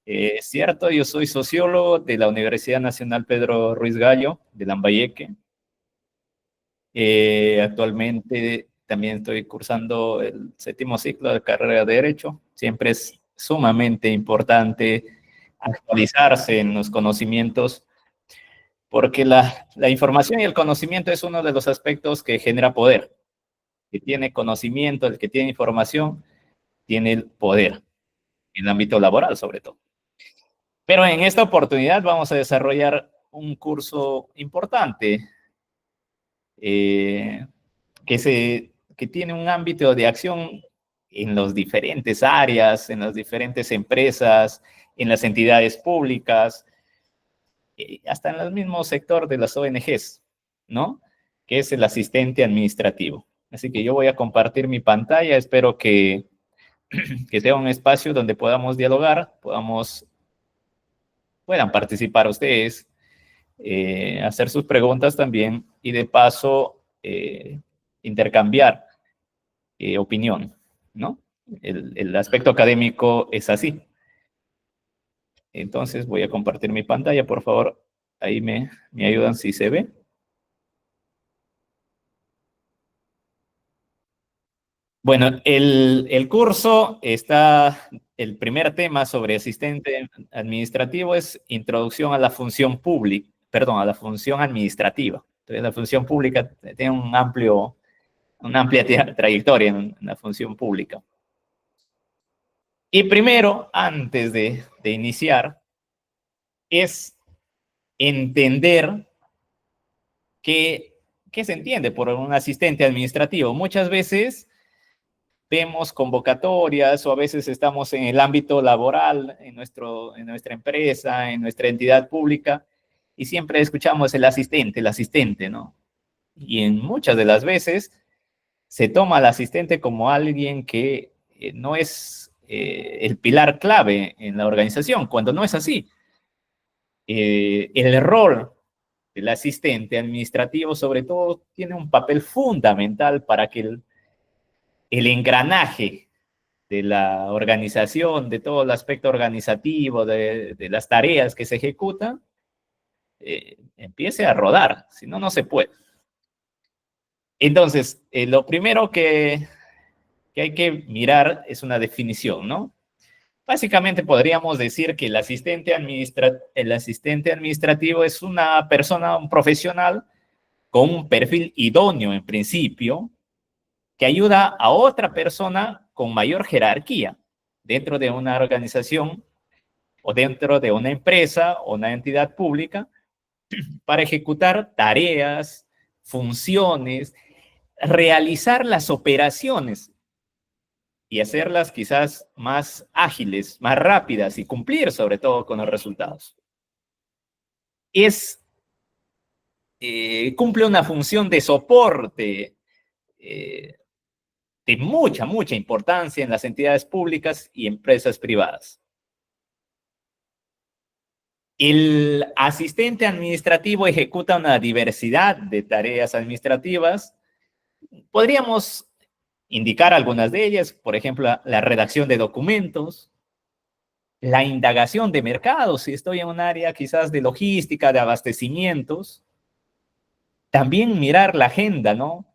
Es cierto, yo soy sociólogo de la Universidad Nacional Pedro Ruiz Gallo, de Lambayeque. Actualmente también estoy cursando el 7º ciclo de carrera de Derecho. Siempre es sumamente importante actualizarse en los conocimientos, porque la información y el conocimiento es uno de los aspectos que genera poder. El que tiene conocimiento, el que tiene información, tiene el poder, en el ámbito laboral sobre todo. Pero en esta oportunidad vamos a desarrollar un curso importante que tiene un ámbito de acción en las diferentes áreas, en las diferentes empresas, en las entidades públicas, hasta en el mismo sector de las ONGs, ¿no? Que es el asistente administrativo. Así que yo voy a compartir mi pantalla, espero que sea un espacio donde podamos dialogar, puedan participar ustedes, hacer sus preguntas también y de paso intercambiar opinión, ¿no? El aspecto académico es así. Entonces voy a compartir mi pantalla, por favor, ahí me ayudan si se ve. Bueno, el curso está, el primer tema sobre asistente administrativo es introducción a la función pública, perdón, a la función administrativa. Entonces, la función pública tiene una amplia trayectoria en la función pública. Y primero, antes de iniciar, es entender qué se entiende por un asistente administrativo. Muchas veces vemos convocatorias o a veces estamos en el ámbito laboral, en nuestra empresa, en nuestra entidad pública, y siempre escuchamos el asistente, ¿no? Y en muchas de las veces se toma al asistente como alguien que no es el pilar clave en la organización, cuando no es así. El rol del asistente administrativo, sobre todo, tiene un papel fundamental para que el engranaje de la organización, de todo el aspecto organizativo, de las tareas que se ejecutan, empiece a rodar, si no, no se puede. Entonces, lo primero que hay que mirar es una definición, ¿no? Básicamente podríamos decir que el asistente administrativo es una persona, un profesional con un perfil idóneo en principio, que ayuda a otra persona con mayor jerarquía dentro de una organización o dentro de una empresa o una entidad pública para ejecutar tareas, funciones, realizar las operaciones y hacerlas quizás más ágiles, más rápidas y cumplir sobre todo con los resultados. Cumple una función de soporte de mucha importancia en las entidades públicas y empresas privadas. El asistente administrativo ejecuta una diversidad de tareas administrativas. Podríamos indicar algunas de ellas, por ejemplo, la redacción de documentos, la indagación de mercados, si estoy en un área quizás de logística, de abastecimientos. También mirar la agenda, ¿no?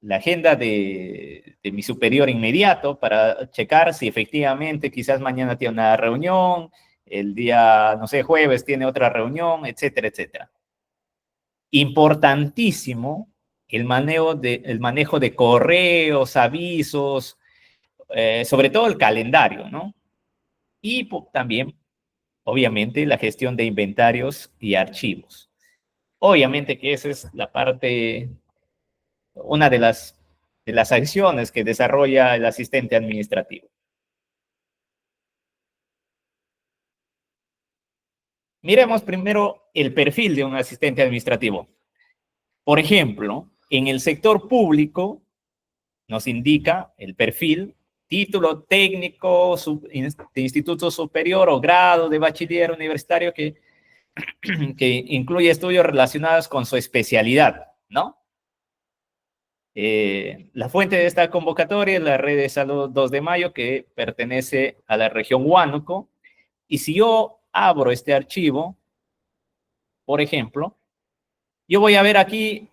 La agenda de mi superior inmediato para checar si efectivamente quizás mañana tiene una reunión, el día, no sé, jueves tiene otra reunión, etcétera, etcétera. Importantísimo el manejo de correos, avisos, sobre todo el calendario, ¿no? Y también, obviamente, la gestión de inventarios y archivos. Obviamente que esa es la parte, una de las acciones que desarrolla el asistente administrativo. Miremos primero el perfil de un asistente administrativo. Por ejemplo, en el sector público nos indica el perfil, título técnico de instituto superior o grado de bachiller universitario que incluye estudios relacionados con su especialidad, ¿no? La fuente de esta convocatoria es la Red de Salud 2 de Mayo, que pertenece a la región Huánuco, Y si yo abro este archivo, por ejemplo, yo voy a ver aquí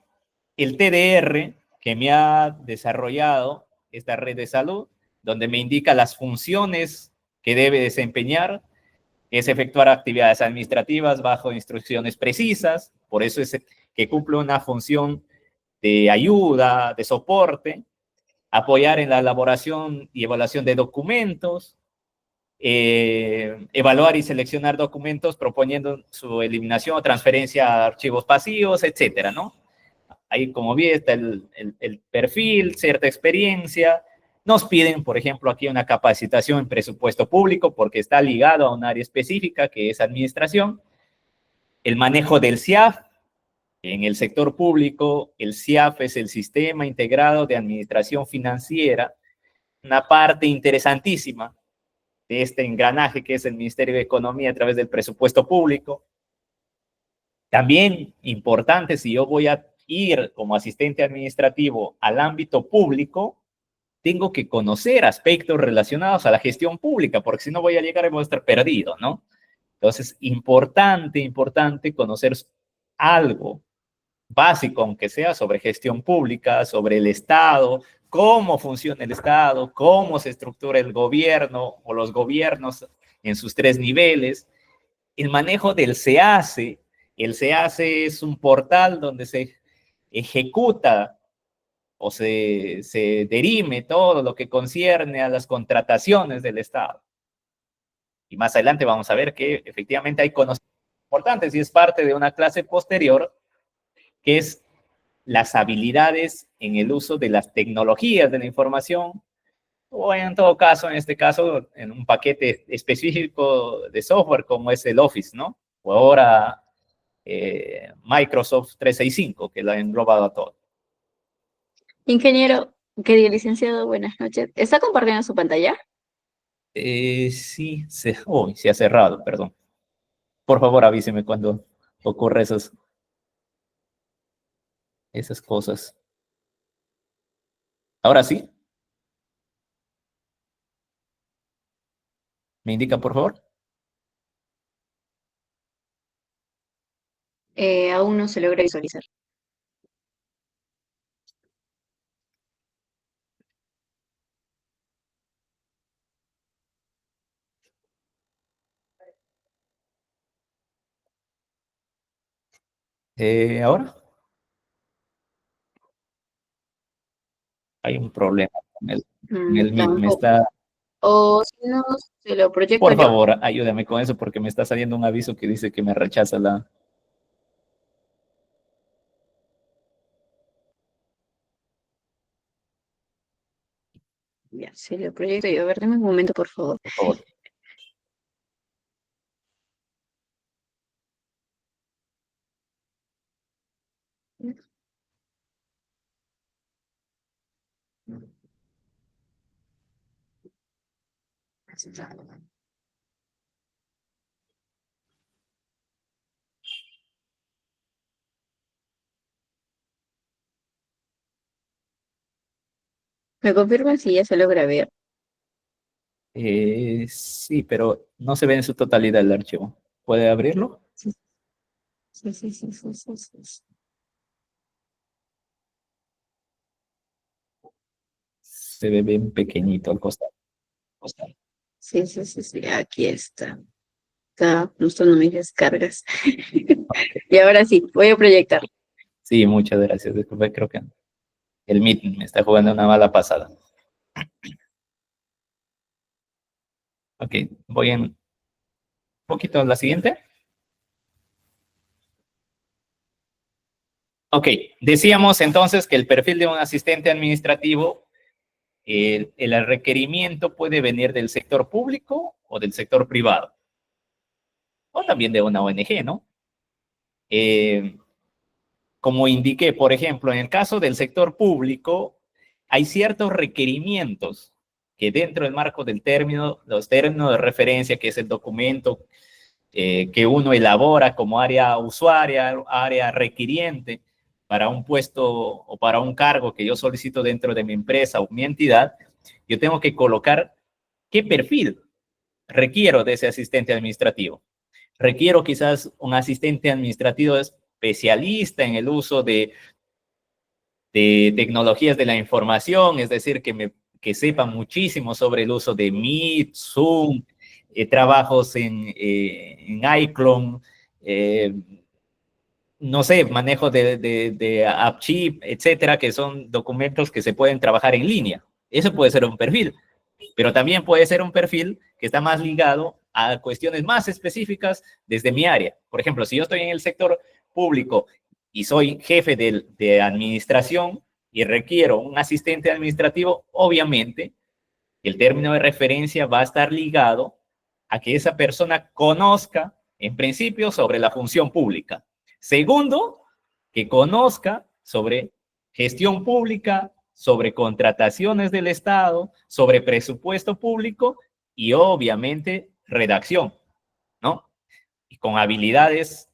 el TDR que me ha desarrollado esta red de salud, donde me indica las funciones que debe desempeñar, que es efectuar actividades administrativas bajo instrucciones precisas, por eso es que cumple una función de ayuda, de soporte, apoyar en la elaboración y evaluación de documentos, evaluar y seleccionar documentos proponiendo su eliminación o transferencia a archivos pasivos, etcétera, ¿no? Ahí, como vi, está el perfil, cierta experiencia. Nos piden, por ejemplo, aquí una capacitación en presupuesto público porque está ligado a un área específica que es administración. El manejo del CIAF. En el sector público, el CIAF es el Sistema Integrado de Administración Financiera, una parte interesantísima de este engranaje que es el Ministerio de Economía a través del presupuesto público. También importante, si yo voy a ir como asistente administrativo al ámbito público, tengo que conocer aspectos relacionados a la gestión pública, porque si no voy a llegar y voy a estar perdido, ¿no? Entonces, importante conocer algo básico, aunque sea sobre gestión pública, sobre el Estado, cómo funciona el Estado, cómo se estructura el gobierno o los gobiernos en sus tres niveles, el manejo del SEACE. El SEACE es un portal donde se ejecuta o se dirime todo lo que concierne a las contrataciones del Estado. Y más adelante vamos a ver que efectivamente hay conocimientos importantes y es parte de una clase posterior que es las habilidades en el uso de las tecnologías de la información, o en todo caso, en este caso, en un paquete específico de software como es el Office, ¿no? O ahora Microsoft 365, que lo ha englobado a todo. Ingeniero, querido licenciado, buenas noches. ¿Está compartiendo su pantalla? Sí, se ha cerrado, perdón. Por favor, avíseme cuando ocurre esas cosas. Ahora sí, me indica, por favor. Aún no se logra visualizar. Ahora hay un problema con el Meet. Me Tampoco. está, O si no, se lo proyecto por yo. favor, ayúdame con eso porque me está saliendo un aviso que dice que me rechaza la. Ya, se lo proyecto yo. A ver, dame un momento, por favor. Por favor. ¿Me confirman si ya se logra ver? Sí, pero no se ve en su totalidad el archivo. ¿Puede abrirlo? Sí, sí, sí, sí, sí, sí, sí, sí. Se ve bien pequeñito al costado. Sí, sí, sí, sí, aquí está. Está mostrando mis descargas. Y ahora sí, voy a proyectar. Sí, muchas gracias. Disculpe, creo que el Meet me está jugando una mala pasada. Ok, voy en un poquito a la siguiente. Ok, decíamos entonces que el perfil de un asistente administrativo, el requerimiento puede venir del sector público o del sector privado, o también de una ONG, ¿no? Eh, Como indiqué, por ejemplo, en el caso del sector público, hay ciertos requerimientos que dentro del marco del término, los términos de referencia, que es el documento que uno elabora como área usuaria, área requiriente para un puesto o para un cargo que yo solicito dentro de mi empresa o mi entidad, yo tengo que colocar qué perfil. requiero de ese asistente administrativo. Requiero quizás un asistente administrativo especialista en el uso de tecnologías de la información, es decir, que sepa muchísimo sobre el uso de Meet, Zoom, trabajos en iCloud, no sé, manejo de AppChip, etcétera, que son documentos que se pueden trabajar en línea. Eso puede ser un perfil, pero también puede ser un perfil que está más ligado a cuestiones más específicas desde mi área. Por ejemplo, si yo estoy en el sector público y soy jefe de administración y requiero un asistente administrativo, obviamente el término de referencia va a estar ligado a que esa persona conozca, en principio, sobre la función pública. Segundo, que conozca sobre gestión pública, sobre contrataciones del Estado, sobre presupuesto público y obviamente redacción, ¿no? Y con habilidades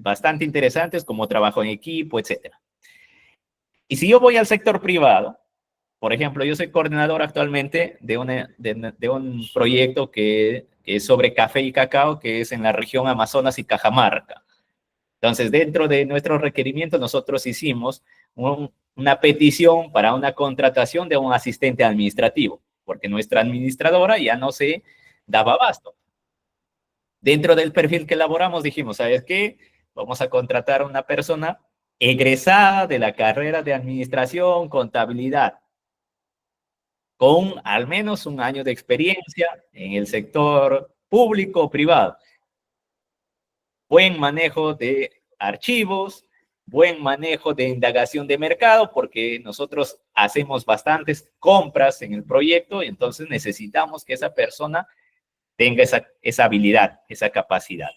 bastante interesantes como trabajo en equipo, etcétera. Y si yo voy al sector privado, por ejemplo, yo soy coordinador actualmente de un proyecto que es sobre café y cacao, que es en la región Amazonas y Cajamarca. Entonces, dentro de nuestros requerimientos, nosotros hicimos una petición para una contratación de un asistente administrativo, porque nuestra administradora ya no se daba abasto. Dentro del perfil que elaboramos, dijimos, ¿sabes qué? Vamos a contratar a una persona egresada de la carrera de administración, contabilidad, con al menos un año de experiencia en el sector público o privado. Buen manejo de archivos, buen manejo de indagación de mercado, porque nosotros hacemos bastantes compras en el proyecto, y entonces necesitamos que esa persona tenga esa habilidad, esa capacidad.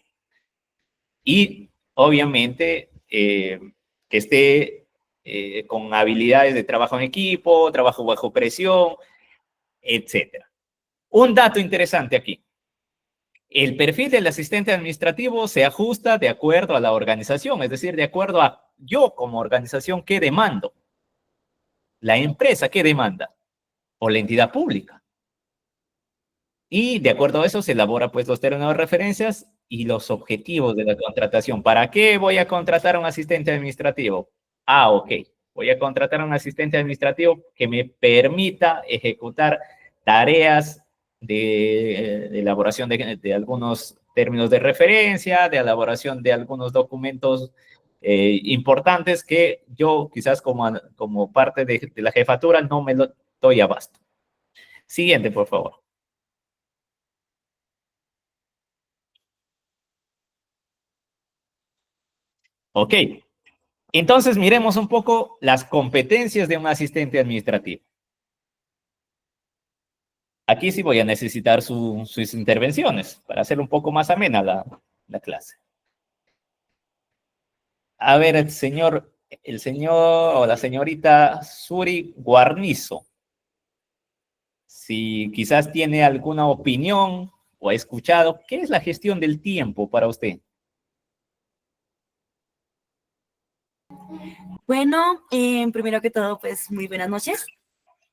Y obviamente que esté con habilidades de trabajo en equipo, trabajo bajo presión, etcétera. Un dato interesante aquí. El perfil del asistente administrativo se ajusta de acuerdo a la organización, es decir, de acuerdo a yo como organización qué demando, la empresa qué demanda o la entidad pública. Y de acuerdo a eso se elabora pues los términos de referencias y los objetivos de la contratación. ¿Para qué voy a contratar a un asistente administrativo? Ah, ok. Voy a contratar a un asistente administrativo que me permita ejecutar tareas de elaboración de algunos términos de referencia, de elaboración de algunos documentos importantes que yo quizás como parte de la jefatura no me lo doy abasto. Siguiente, por favor. Ok, entonces miremos un poco las competencias de un asistente administrativo. Aquí sí voy a necesitar sus intervenciones para hacer un poco más amena la clase. A ver, el señor o la señorita Suri Guarnizo, si quizás tiene alguna opinión o ha escuchado, ¿qué es la gestión del tiempo para usted? Bueno, primero que todo, pues muy buenas noches.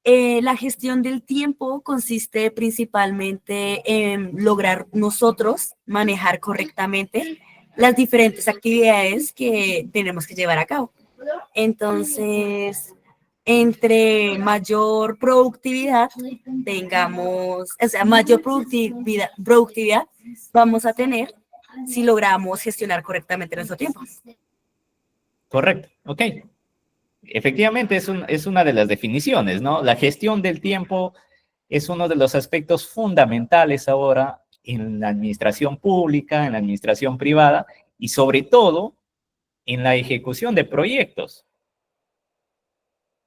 La gestión del tiempo consiste principalmente en lograr nosotros manejar correctamente las diferentes actividades que tenemos que llevar a cabo. Entonces, entre mayor productividad tengamos, o sea, mayor productividad vamos a tener si logramos gestionar correctamente nuestro tiempo. Correcto, ok. Efectivamente, es una de las definiciones, ¿no? La gestión del tiempo es uno de los aspectos fundamentales ahora en la administración pública, en la administración privada y sobre todo en la ejecución de proyectos.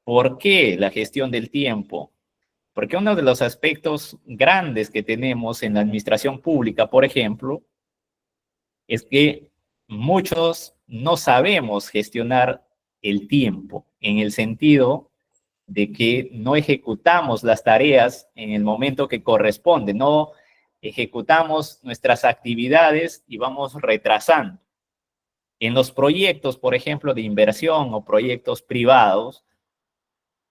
¿Por qué la gestión del tiempo? Porque uno de los aspectos grandes que tenemos en la administración pública, por ejemplo, es que muchos no sabemos gestionar el tiempo en el sentido de que no ejecutamos las tareas en el momento que corresponde, no ejecutamos nuestras actividades y vamos retrasando. En los proyectos, por ejemplo, de inversión o proyectos privados,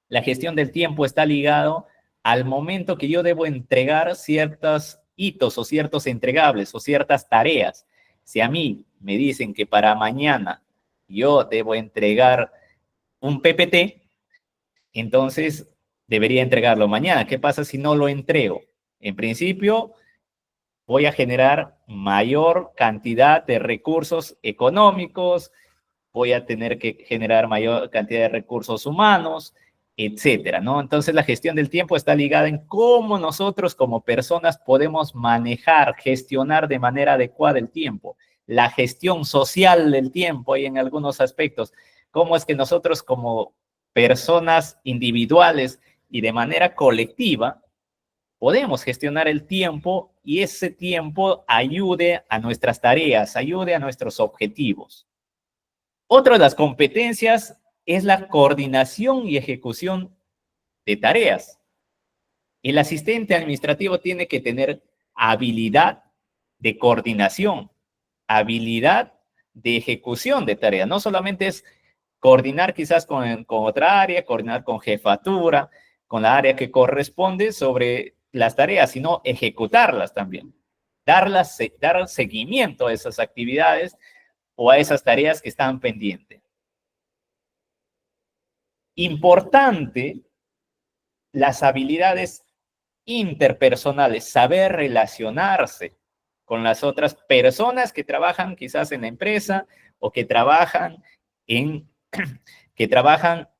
la gestión del tiempo está ligado al momento que yo debo entregar ciertos hitos o ciertos entregables o ciertas tareas. Si a mí me dicen que para mañana yo debo entregar un PPT, entonces debería entregarlo mañana. ¿Qué pasa si no lo entrego? En principio, voy a generar mayor cantidad de recursos económicos, voy a tener que generar mayor cantidad de recursos humanos, etcétera, ¿no? Entonces, la gestión del tiempo está ligada en cómo nosotros como personas podemos manejar, gestionar de manera adecuada el tiempo. La gestión social del tiempo y en algunos aspectos, cómo es que nosotros como personas individuales y de manera colectiva podemos gestionar el tiempo y ese tiempo ayude a nuestras tareas, ayude a nuestros objetivos. Otra de las competencias es la coordinación y ejecución de tareas. El asistente administrativo tiene que tener habilidad de coordinación, habilidad de ejecución de tareas. No solamente es coordinar quizás con otra área, coordinar con jefatura, con la área que corresponde sobre las tareas, sino ejecutarlas también. Dar seguimiento a esas actividades o a esas tareas que están pendientes. Importante las habilidades interpersonales, saber relacionarse con las otras personas que trabajan quizás en la empresa o que trabajan en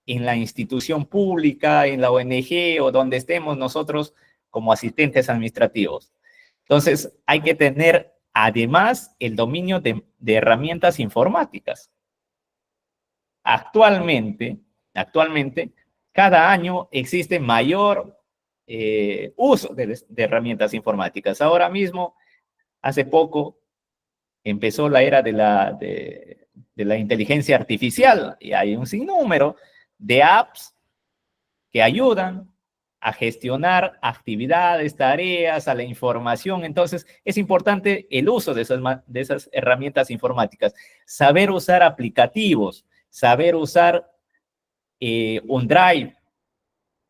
la institución pública, en la ONG o donde estemos nosotros como asistentes administrativos. Entonces, hay que tener además el dominio de herramientas informáticas. Actualmente, cada año existe mayor uso de herramientas informáticas. Ahora mismo, hace poco, empezó la era de la inteligencia artificial y hay un sinnúmero de apps que ayudan a gestionar actividades, tareas, a la información. Entonces, es importante el uso de esas herramientas informáticas. Saber usar aplicativos, saber usar un Drive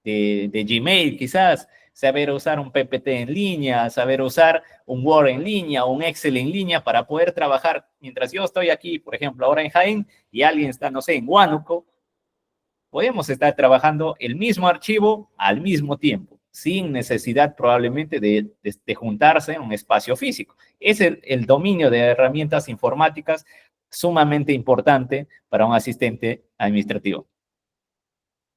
de Gmail quizás, saber usar un PPT en línea, saber usar un Word en línea, un Excel en línea para poder trabajar. Mientras yo estoy aquí, por ejemplo, ahora en Jaén y alguien está, no sé, en Huánuco, podemos estar trabajando el mismo archivo al mismo tiempo, sin necesidad probablemente de juntarse en un espacio físico. Es el dominio de herramientas informáticas sumamente importante para un asistente administrativo.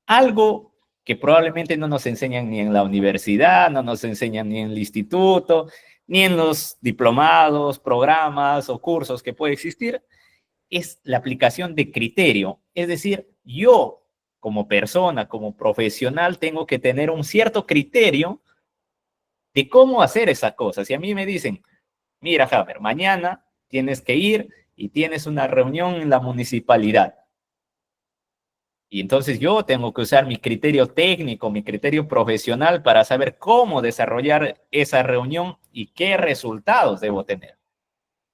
Algo que probablemente no nos enseñan ni en la universidad, no nos enseñan ni en el instituto, ni en los diplomados, programas o cursos que puede existir, es la aplicación de criterio. Es decir, yo como persona, como profesional, tengo que tener un cierto criterio de cómo hacer esas cosas. Si a mí me dicen, mira, Javier, mañana tienes que ir y tienes una reunión en la municipalidad. Y entonces yo tengo que usar mi criterio técnico, mi criterio profesional para saber cómo desarrollar esa reunión y qué resultados debo tener.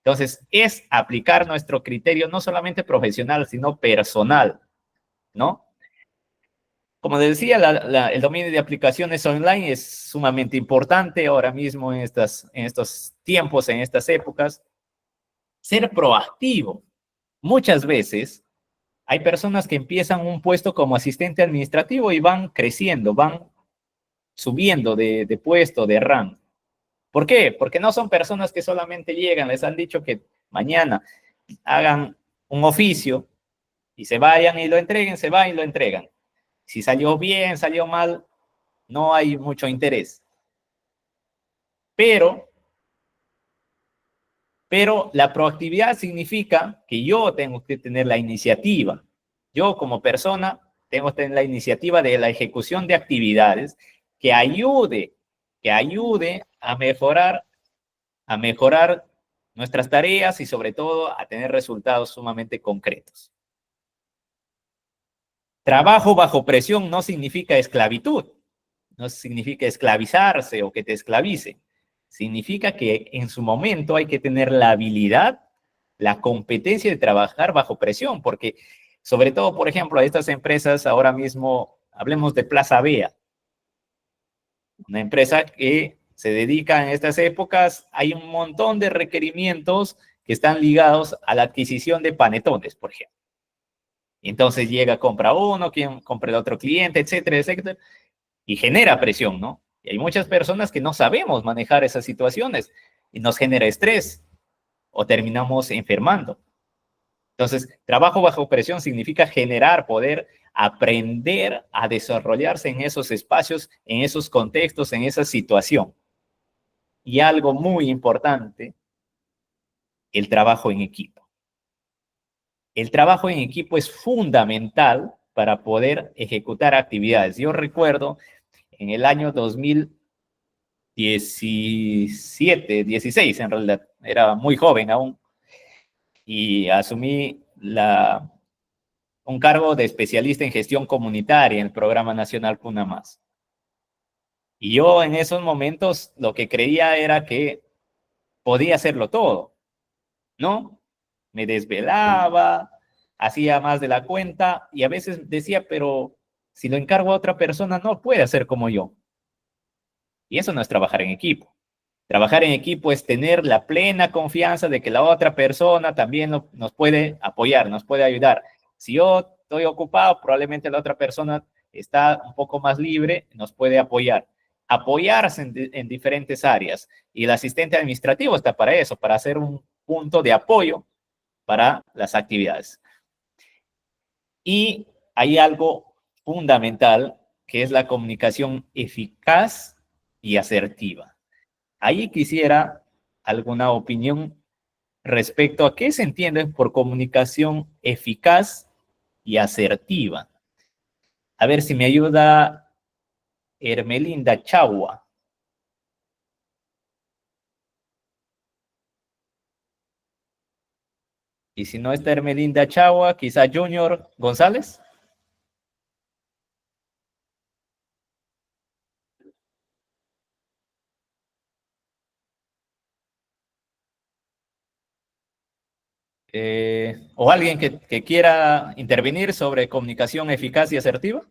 Entonces, es aplicar nuestro criterio no solamente profesional, sino personal, ¿no? Como decía, el dominio de aplicaciones online es sumamente importante ahora mismo en estos tiempos, en estas épocas. Ser proactivo. Muchas veces hay personas que empiezan un puesto como asistente administrativo y van creciendo, van subiendo de puesto, de rango. ¿Por qué? Porque no son personas que solamente llegan, les han dicho que mañana hagan un oficio y se vayan y lo entreguen, se van y lo entregan. Si salió bien, salió mal, no hay mucho interés. Pero la proactividad significa que yo tengo que tener la iniciativa. Yo como persona tengo que tener la iniciativa de la ejecución de actividades que ayude a mejorar nuestras tareas y sobre todo a tener resultados sumamente concretos. Trabajo bajo presión no significa esclavitud, no significa esclavizarse o que te esclavice. Significa que en su momento hay que tener la habilidad, la competencia de trabajar bajo presión, porque sobre todo, por ejemplo, a estas empresas ahora mismo, hablemos de Plaza Vea. Una empresa que se dedica en estas épocas, hay un montón de requerimientos que están ligados a la adquisición de panetones, por ejemplo. Entonces llega, compra uno, quien compra el otro cliente, etcétera, etcétera, y genera presión, ¿no? Y hay muchas personas que no sabemos manejar esas situaciones y nos genera estrés o terminamos enfermando. Entonces, trabajo bajo presión significa generar, poder aprender a desarrollarse en esos espacios, en esos contextos, en esa situación. Y algo muy importante, el trabajo en equipo. El trabajo en equipo es fundamental para poder ejecutar actividades. Yo recuerdo en el año 2017, 16 en realidad, era muy joven aún, y asumí un cargo de especialista en gestión comunitaria en el Programa Nacional Cuna Más. Y yo en esos momentos lo que creía era que podía hacerlo todo, ¿no? Me desvelaba, hacía más de la cuenta y a veces decía, pero si lo encargo a otra persona no puede hacer como yo. Y eso no es trabajar en equipo. Trabajar en equipo es tener la plena confianza de que la otra persona también nos puede apoyar, nos puede ayudar. Si yo estoy ocupado, probablemente la otra persona está un poco más libre, nos puede apoyar. Apoyarse en diferentes áreas. Y el asistente administrativo está para eso, para hacer un punto de apoyo para las actividades. Y hay algo fundamental que es la comunicación eficaz y asertiva. Ahí quisiera alguna opinión respecto a qué se entiende por comunicación eficaz y asertiva. A ver si me ayuda Hermelinda Chagua. Y si no está Hermelinda Chagua, quizá Junior González. O alguien que quiera intervenir sobre comunicación eficaz y asertiva.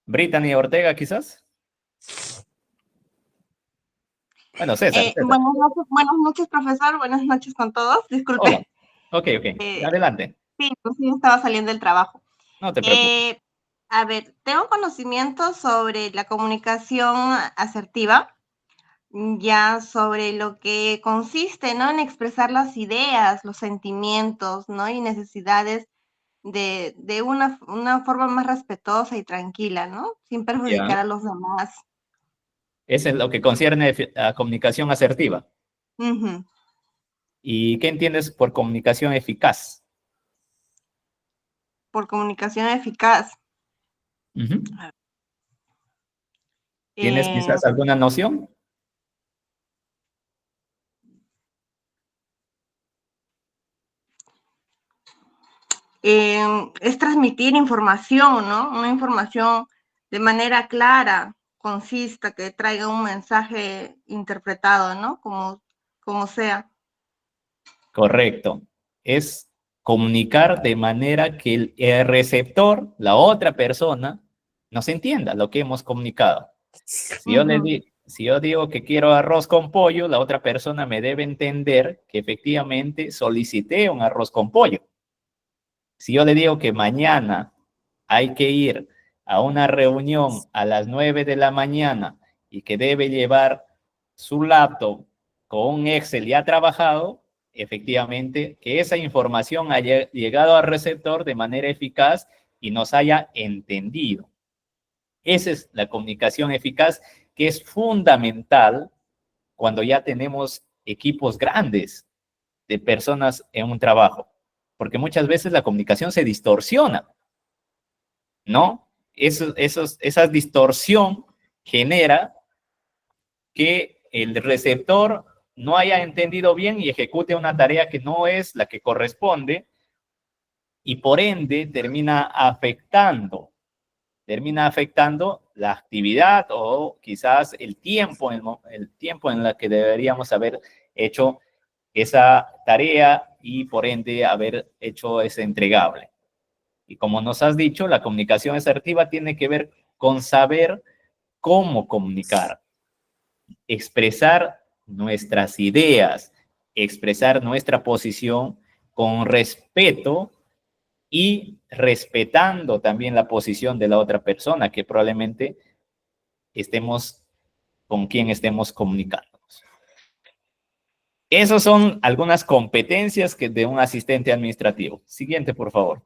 Brittany Ortega, quizás. Bueno, César. Buenas noches, profesor. Buenas noches con todos. Disculpe. Hola. Ok. Adelante. Sí, estaba saliendo del trabajo. No te preocupes. A ver, tengo conocimientos sobre la comunicación asertiva, ya sobre lo que consiste, ¿no? En expresar las ideas, los sentimientos, ¿no? Y necesidades de una forma más respetuosa y tranquila, ¿no? Sin perjudicar a los demás. Eso es lo que concierne a comunicación asertiva. Uh-huh. ¿Y qué entiendes por comunicación eficaz? Por comunicación eficaz. Uh-huh. ¿Tienes quizás alguna noción? Es transmitir información, ¿no? Una información de manera clara, concisa, que traiga un mensaje interpretado, ¿no? Como sea. Correcto. Es comunicar de manera que el receptor, la otra persona, nos entienda lo que hemos comunicado. Si yo digo que quiero arroz con pollo, la otra persona me debe entender que efectivamente solicité un arroz con pollo. Si yo le digo que mañana hay que ir a una reunión a las 9 de la mañana y que debe llevar su laptop con un Excel ya trabajado, efectivamente, que esa información haya llegado al receptor de manera eficaz y nos haya entendido. Esa es la comunicación eficaz, que es fundamental cuando ya tenemos equipos grandes de personas en un trabajo, porque muchas veces la comunicación se distorsiona, ¿no? Esa distorsión genera que el receptor no haya entendido bien y ejecute una tarea que no es la que corresponde y por ende termina afectando la actividad o quizás el tiempo en el que deberíamos haber hecho esa tarea y por ende haber hecho ese entregable. Y como nos has dicho, la comunicación asertiva tiene que ver con saber cómo comunicar, expresar nuestras ideas, expresar nuestra posición con respeto y respetando también la posición de la otra persona que probablemente estemos con quien estemos comunicándonos. Esas son algunas competencias de un asistente administrativo. Siguiente, por favor.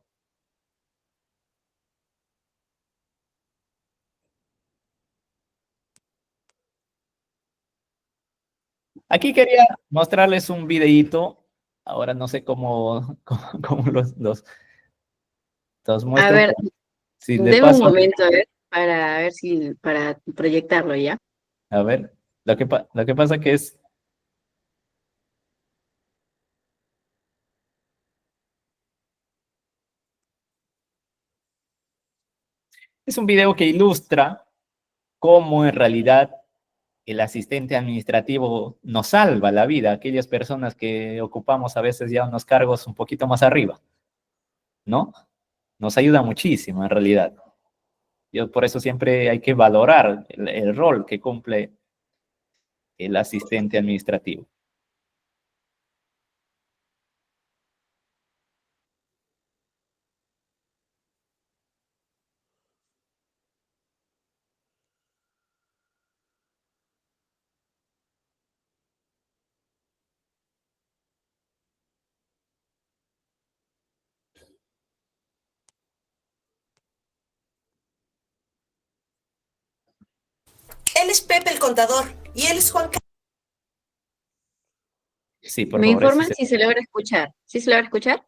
Aquí quería mostrarles un videíto. Ahora no sé cómo los A muestro. ver, Si le deme un paso, momento, a ver, para ver si, para proyectarlo ya. a ver, lo que pasa que es un video que ilustra cómo en realidad el asistente administrativo nos salva la vida, aquellas personas que ocupamos a veces ya unos cargos un poquito más arriba, ¿no? Nos ayuda muchísimo en realidad. Yo por eso siempre hay que valorar el rol que cumple el asistente administrativo. Él es Pepe el contador y él es Juan Carlos. Sí, por ¿Me favor. informan si se logra escuchar? ¿Sí se logra escuchar?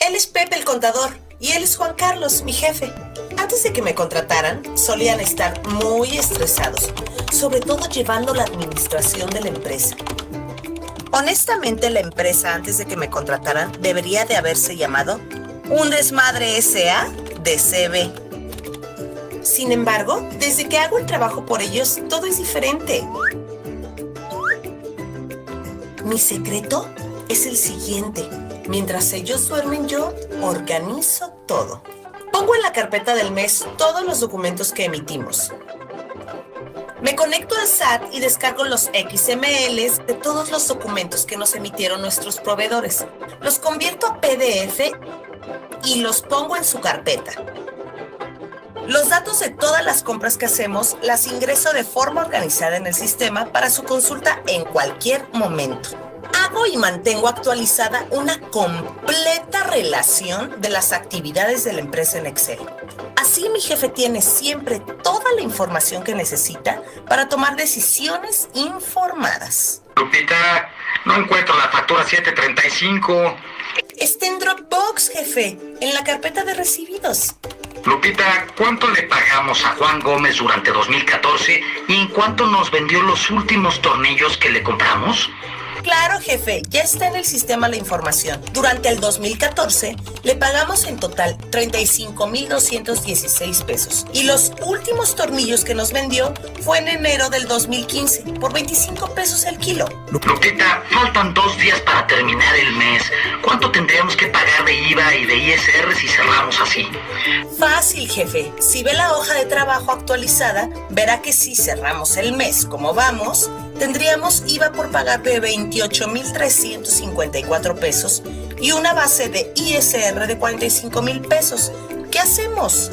Él es Pepe el contador y él es Juan Carlos, mi jefe. Antes de que me contrataran, solían estar muy estresados, sobre todo llevando la administración de la empresa. Honestamente, la empresa antes de que me contrataran debería de haberse llamado Un Desmadre S.A. de CB. Sin embargo, desde que hago el trabajo por ellos, todo es diferente. Mi secreto es el siguiente. Mientras ellos duermen, yo organizo todo. Pongo en la carpeta del mes todos los documentos que emitimos. Me conecto al SAT y descargo los XMLs de todos los documentos que nos emitieron nuestros proveedores. Los convierto a PDF y los pongo en su carpeta. Los datos de todas las compras que hacemos las ingreso de forma organizada en el sistema para su consulta en cualquier momento. Hago y mantengo actualizada una completa relación de las actividades de la empresa en Excel. Así mi jefe tiene siempre toda la información que necesita para tomar decisiones informadas. Lupita, no encuentro la factura 735. Está en Dropbox, jefe, en la carpeta de recibidos. Lupita, ¿cuánto le pagamos a Juan Gómez durante 2014 y en cuánto nos vendió los últimos tornillos que le compramos? Claro, jefe, ya está en el sistema la información. Durante el 2014 le pagamos en total 35,216 pesos. Y los últimos tornillos que nos vendió fue en enero del 2015 por 25 pesos el kilo. Lupita, faltan 2 días para terminar el mes. ¿Cuánto tendríamos que pagar de IVA y de ISR si cerramos así? Fácil, jefe. Si ve la hoja de trabajo actualizada, verá que si cerramos el mes como vamos, tendríamos IVA por pagar de 28,354 pesos y una base de ISR de 45,000 pesos. ¿Qué hacemos?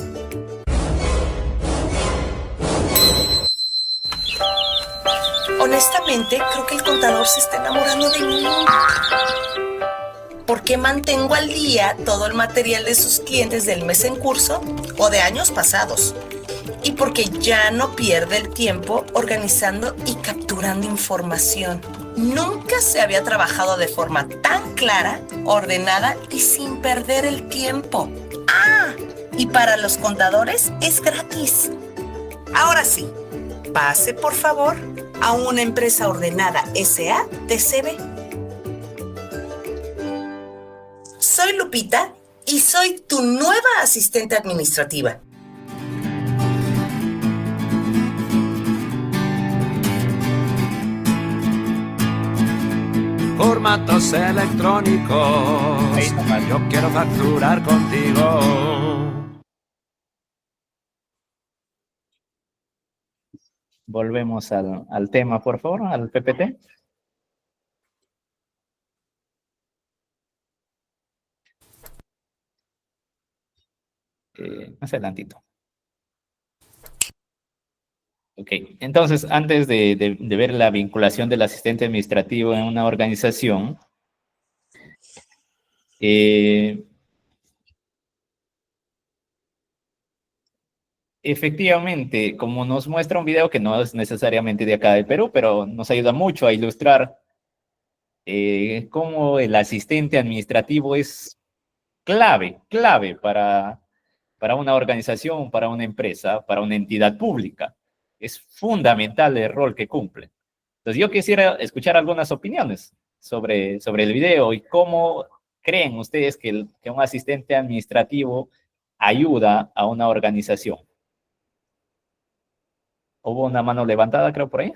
Honestamente, creo que el contador se está enamorando de mí. Porque mantengo al día todo el material de sus clientes del mes en curso o de años pasados. Y porque ya no pierde el tiempo organizando y capturando información. Nunca se había trabajado de forma tan clara, ordenada y sin perder el tiempo. ¡Ah! Y para los contadores es gratis. Ahora sí, pase por favor a una empresa ordenada S.A. de CB. Soy Lupita y soy tu nueva asistente administrativa. formatos electrónicos. Ahí nomás. Yo quiero facturar contigo. Volvemos al tema, por favor, al PPT. Más adelantito. Ok, entonces, antes de ver la vinculación del asistente administrativo en una organización, efectivamente, como nos muestra un video que no es necesariamente de acá del Perú, pero nos ayuda mucho a ilustrar cómo el asistente administrativo es clave para una organización, para una empresa, para una entidad pública. Es fundamental el rol que cumple. Entonces, yo quisiera escuchar algunas opiniones sobre el video y cómo creen ustedes que un asistente administrativo ayuda a una organización. Hubo una mano levantada, creo, por ahí.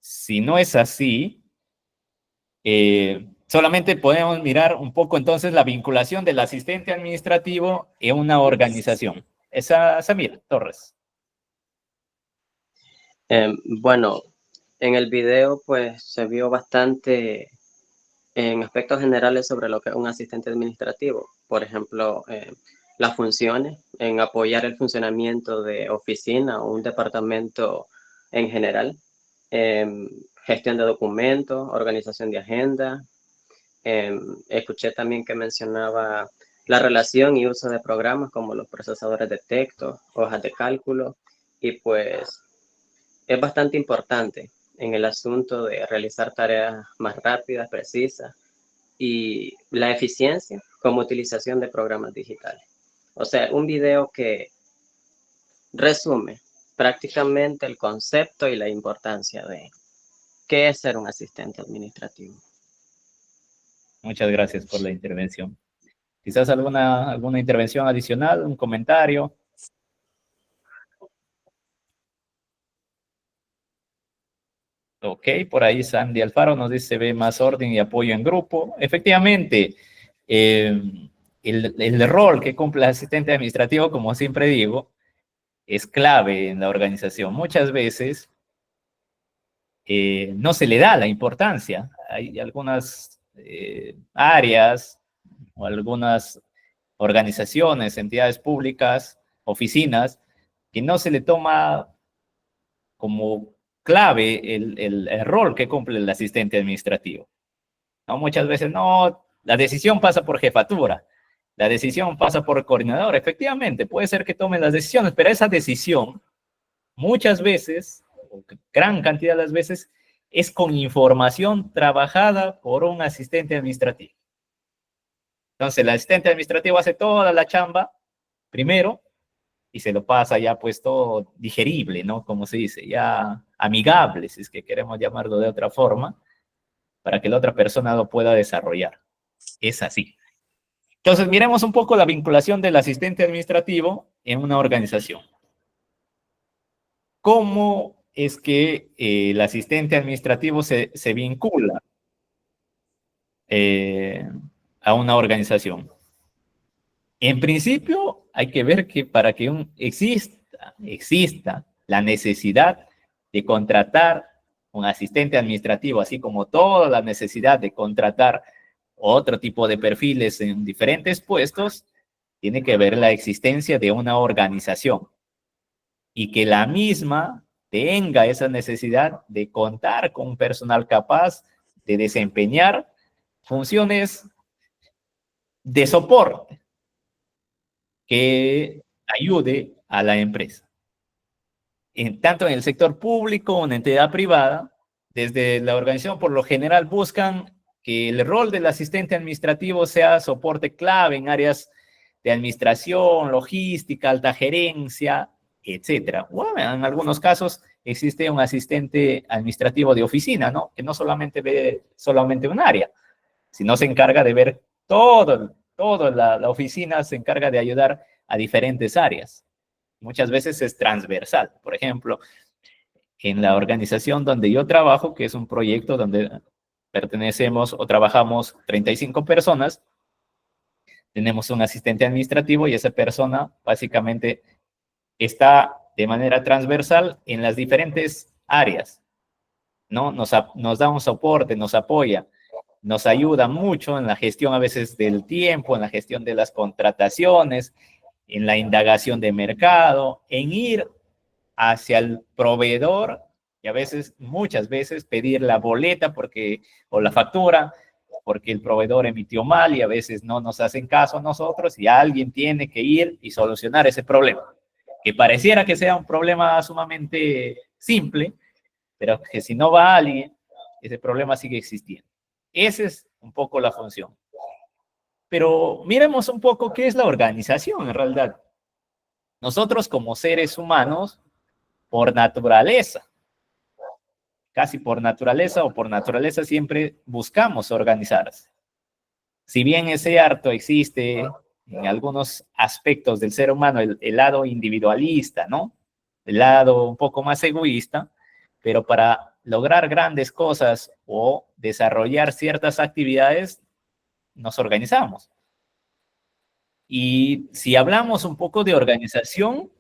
Si no es así, solamente podemos mirar un poco entonces la vinculación del asistente administrativo en una organización. Samir Torres. Bueno, en el video pues se vio bastante en aspectos generales sobre lo que es un asistente administrativo. Por ejemplo, las funciones en apoyar el funcionamiento de oficina o un departamento en general, gestión de documentos, organización de agenda. Escuché también que mencionaba la relación y uso de programas como los procesadores de texto, hojas de cálculo, y pues es bastante importante en el asunto de realizar tareas más rápidas, precisas, y la eficiencia como utilización de programas digitales. O sea, un video que resume prácticamente el concepto y la importancia de qué es ser un asistente administrativo. Muchas gracias por la intervención. Quizás alguna intervención adicional, un comentario. Ok, por ahí Sandy Alfaro nos dice, ve más orden y apoyo en grupo. Efectivamente, el rol que cumple el asistente administrativo, como siempre digo, es clave en la organización. Muchas veces no se le da la importancia. Hay algunas áreas o algunas organizaciones, entidades públicas, oficinas, que no se le toma como clave el rol que cumple el asistente administrativo. ¿No? Muchas veces no, la decisión pasa por jefatura, la decisión pasa por coordinador. Efectivamente, puede ser que tomen las decisiones, pero esa decisión muchas veces, o gran cantidad de las veces, es con información trabajada por un asistente administrativo. Entonces, el asistente administrativo hace toda la chamba primero y se lo pasa ya pues todo digerible, ¿no? Como se dice, ya amigable, si es que queremos llamarlo de otra forma, para que la otra persona lo pueda desarrollar. Es así. Entonces, miremos un poco la vinculación del asistente administrativo en una organización. ¿Cómo es que el asistente administrativo se vincula a una organización? En principio, hay que ver que para que exista la necesidad de contratar un asistente administrativo, así como toda la necesidad de contratar otro tipo de perfiles en diferentes puestos, tiene que ver la existencia de una organización y que la misma tenga esa necesidad de contar con un personal capaz de desempeñar funciones de soporte que ayude a la empresa. Tanto en el sector público o en entidad privada, desde la organización por lo general buscan que el rol del asistente administrativo sea soporte clave en áreas de administración, logística, alta gerencia, etcétera. Bueno, en algunos casos existe un asistente administrativo de oficina, ¿no? Que no solamente ve solamente un área, sino se encarga de ver todo la oficina se encarga de ayudar a diferentes áreas. muchas veces es transversal. Por ejemplo, en la organización donde yo trabajo, que es un proyecto donde pertenecemos o trabajamos 35 personas, tenemos un asistente administrativo y esa persona básicamente está de manera transversal en las diferentes áreas, ¿no? Nos da un soporte, nos apoya, nos ayuda mucho en la gestión a veces del tiempo, en la gestión de las contrataciones, en la indagación de mercado, en ir hacia el proveedor y a veces, muchas veces, pedir la boleta o la factura porque el proveedor emitió mal y a veces no nos hacen caso a nosotros y alguien tiene que ir y solucionar ese problema, que pareciera que sea un problema sumamente simple, pero que si no va alguien, ese problema sigue existiendo. Esa es un poco la función. Pero miremos un poco qué es la organización en realidad. Nosotros como seres humanos, por naturaleza, casi por naturaleza o por naturaleza siempre buscamos organizarse. Si bien ese harto existe en algunos aspectos del ser humano, el lado individualista, ¿no? El lado un poco más egoísta, pero para lograr grandes cosas o desarrollar ciertas actividades, nos organizamos. Y si hablamos un poco de organización,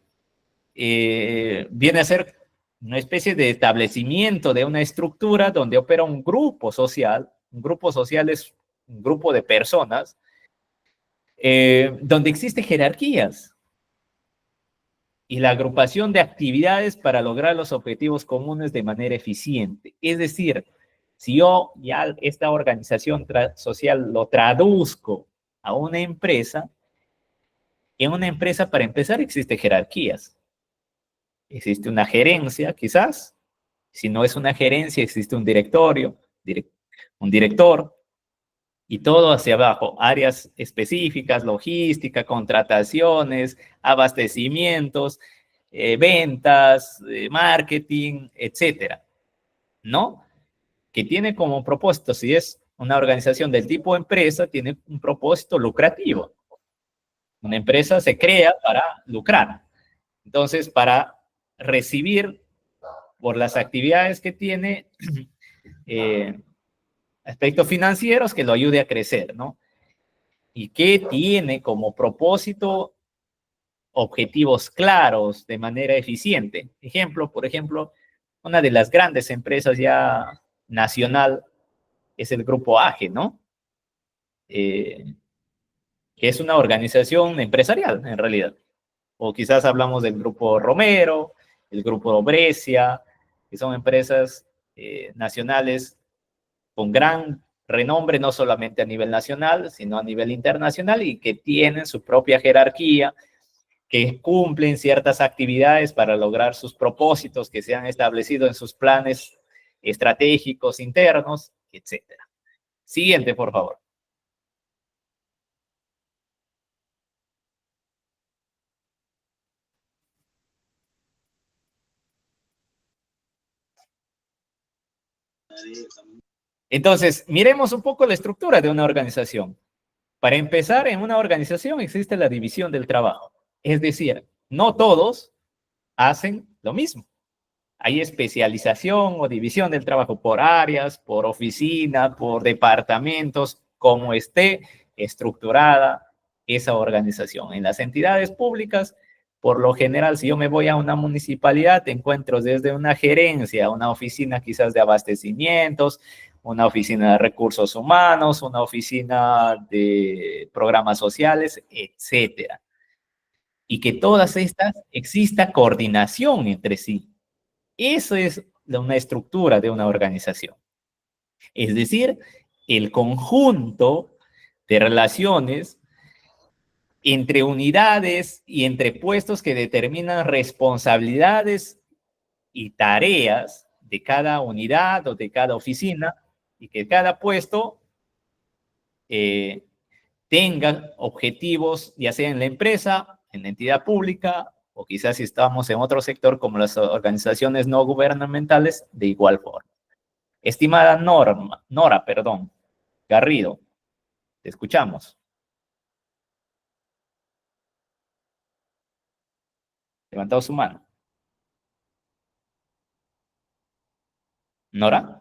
viene a ser una especie de establecimiento de una estructura donde opera un grupo social. Un grupo social es un grupo de personas donde existen jerarquías y la agrupación de actividades para lograr los objetivos comunes de manera eficiente. Es decir, si yo ya esta organización social lo traduzco a una empresa, en una empresa para empezar existen jerarquías. Existe una gerencia, quizás. Si no es una gerencia, existe un directorio, un director, y todo hacia abajo, áreas específicas, logística, contrataciones, abastecimientos, ventas, marketing, etcétera, ¿no? Que tiene como propósito, si es una organización del tipo empresa, tiene un propósito lucrativo. Una empresa se crea para lucrar. Entonces, para recibir por las actividades que tiene, aspectos financieros que lo ayude a crecer, ¿no? Y que tiene como propósito objetivos claros de manera eficiente. Ejemplo, por ejemplo, una de las grandes empresas ya nacional es el Grupo AGE, ¿no? Que es una organización empresarial, en realidad. O quizás hablamos del Grupo Romero, el Grupo Brescia, que son empresas nacionales con gran renombre, no solamente a nivel nacional, sino a nivel internacional y que tienen su propia jerarquía, que cumplen ciertas actividades para lograr sus propósitos que se han establecido en sus planes estratégicos internos, etcétera. Siguiente, por favor. Entonces, miremos un poco la estructura de una organización. Para empezar, en una organización existe la división del trabajo. Es decir, no todos hacen lo mismo. Hay especialización o división del trabajo por áreas, por oficina, por departamentos, como esté estructurada esa organización. En las entidades públicas, por lo general, si yo me voy a una municipalidad, encuentro desde una gerencia, una oficina quizás de abastecimientos, una oficina de recursos humanos, una oficina de programas sociales, etcétera. Y que todas estas exista coordinación entre sí. Eso es una estructura de una organización. Es decir, el conjunto de relaciones entre unidades y entre puestos que determinan responsabilidades y tareas de cada unidad o de cada oficina y que cada puesto tenga objetivos, ya sea en la empresa, en la entidad pública o quizás si estamos en otro sector como las organizaciones no gubernamentales, de igual forma. Estimada Nora, Garrido, te escuchamos. Levantado su mano. ¿Nora?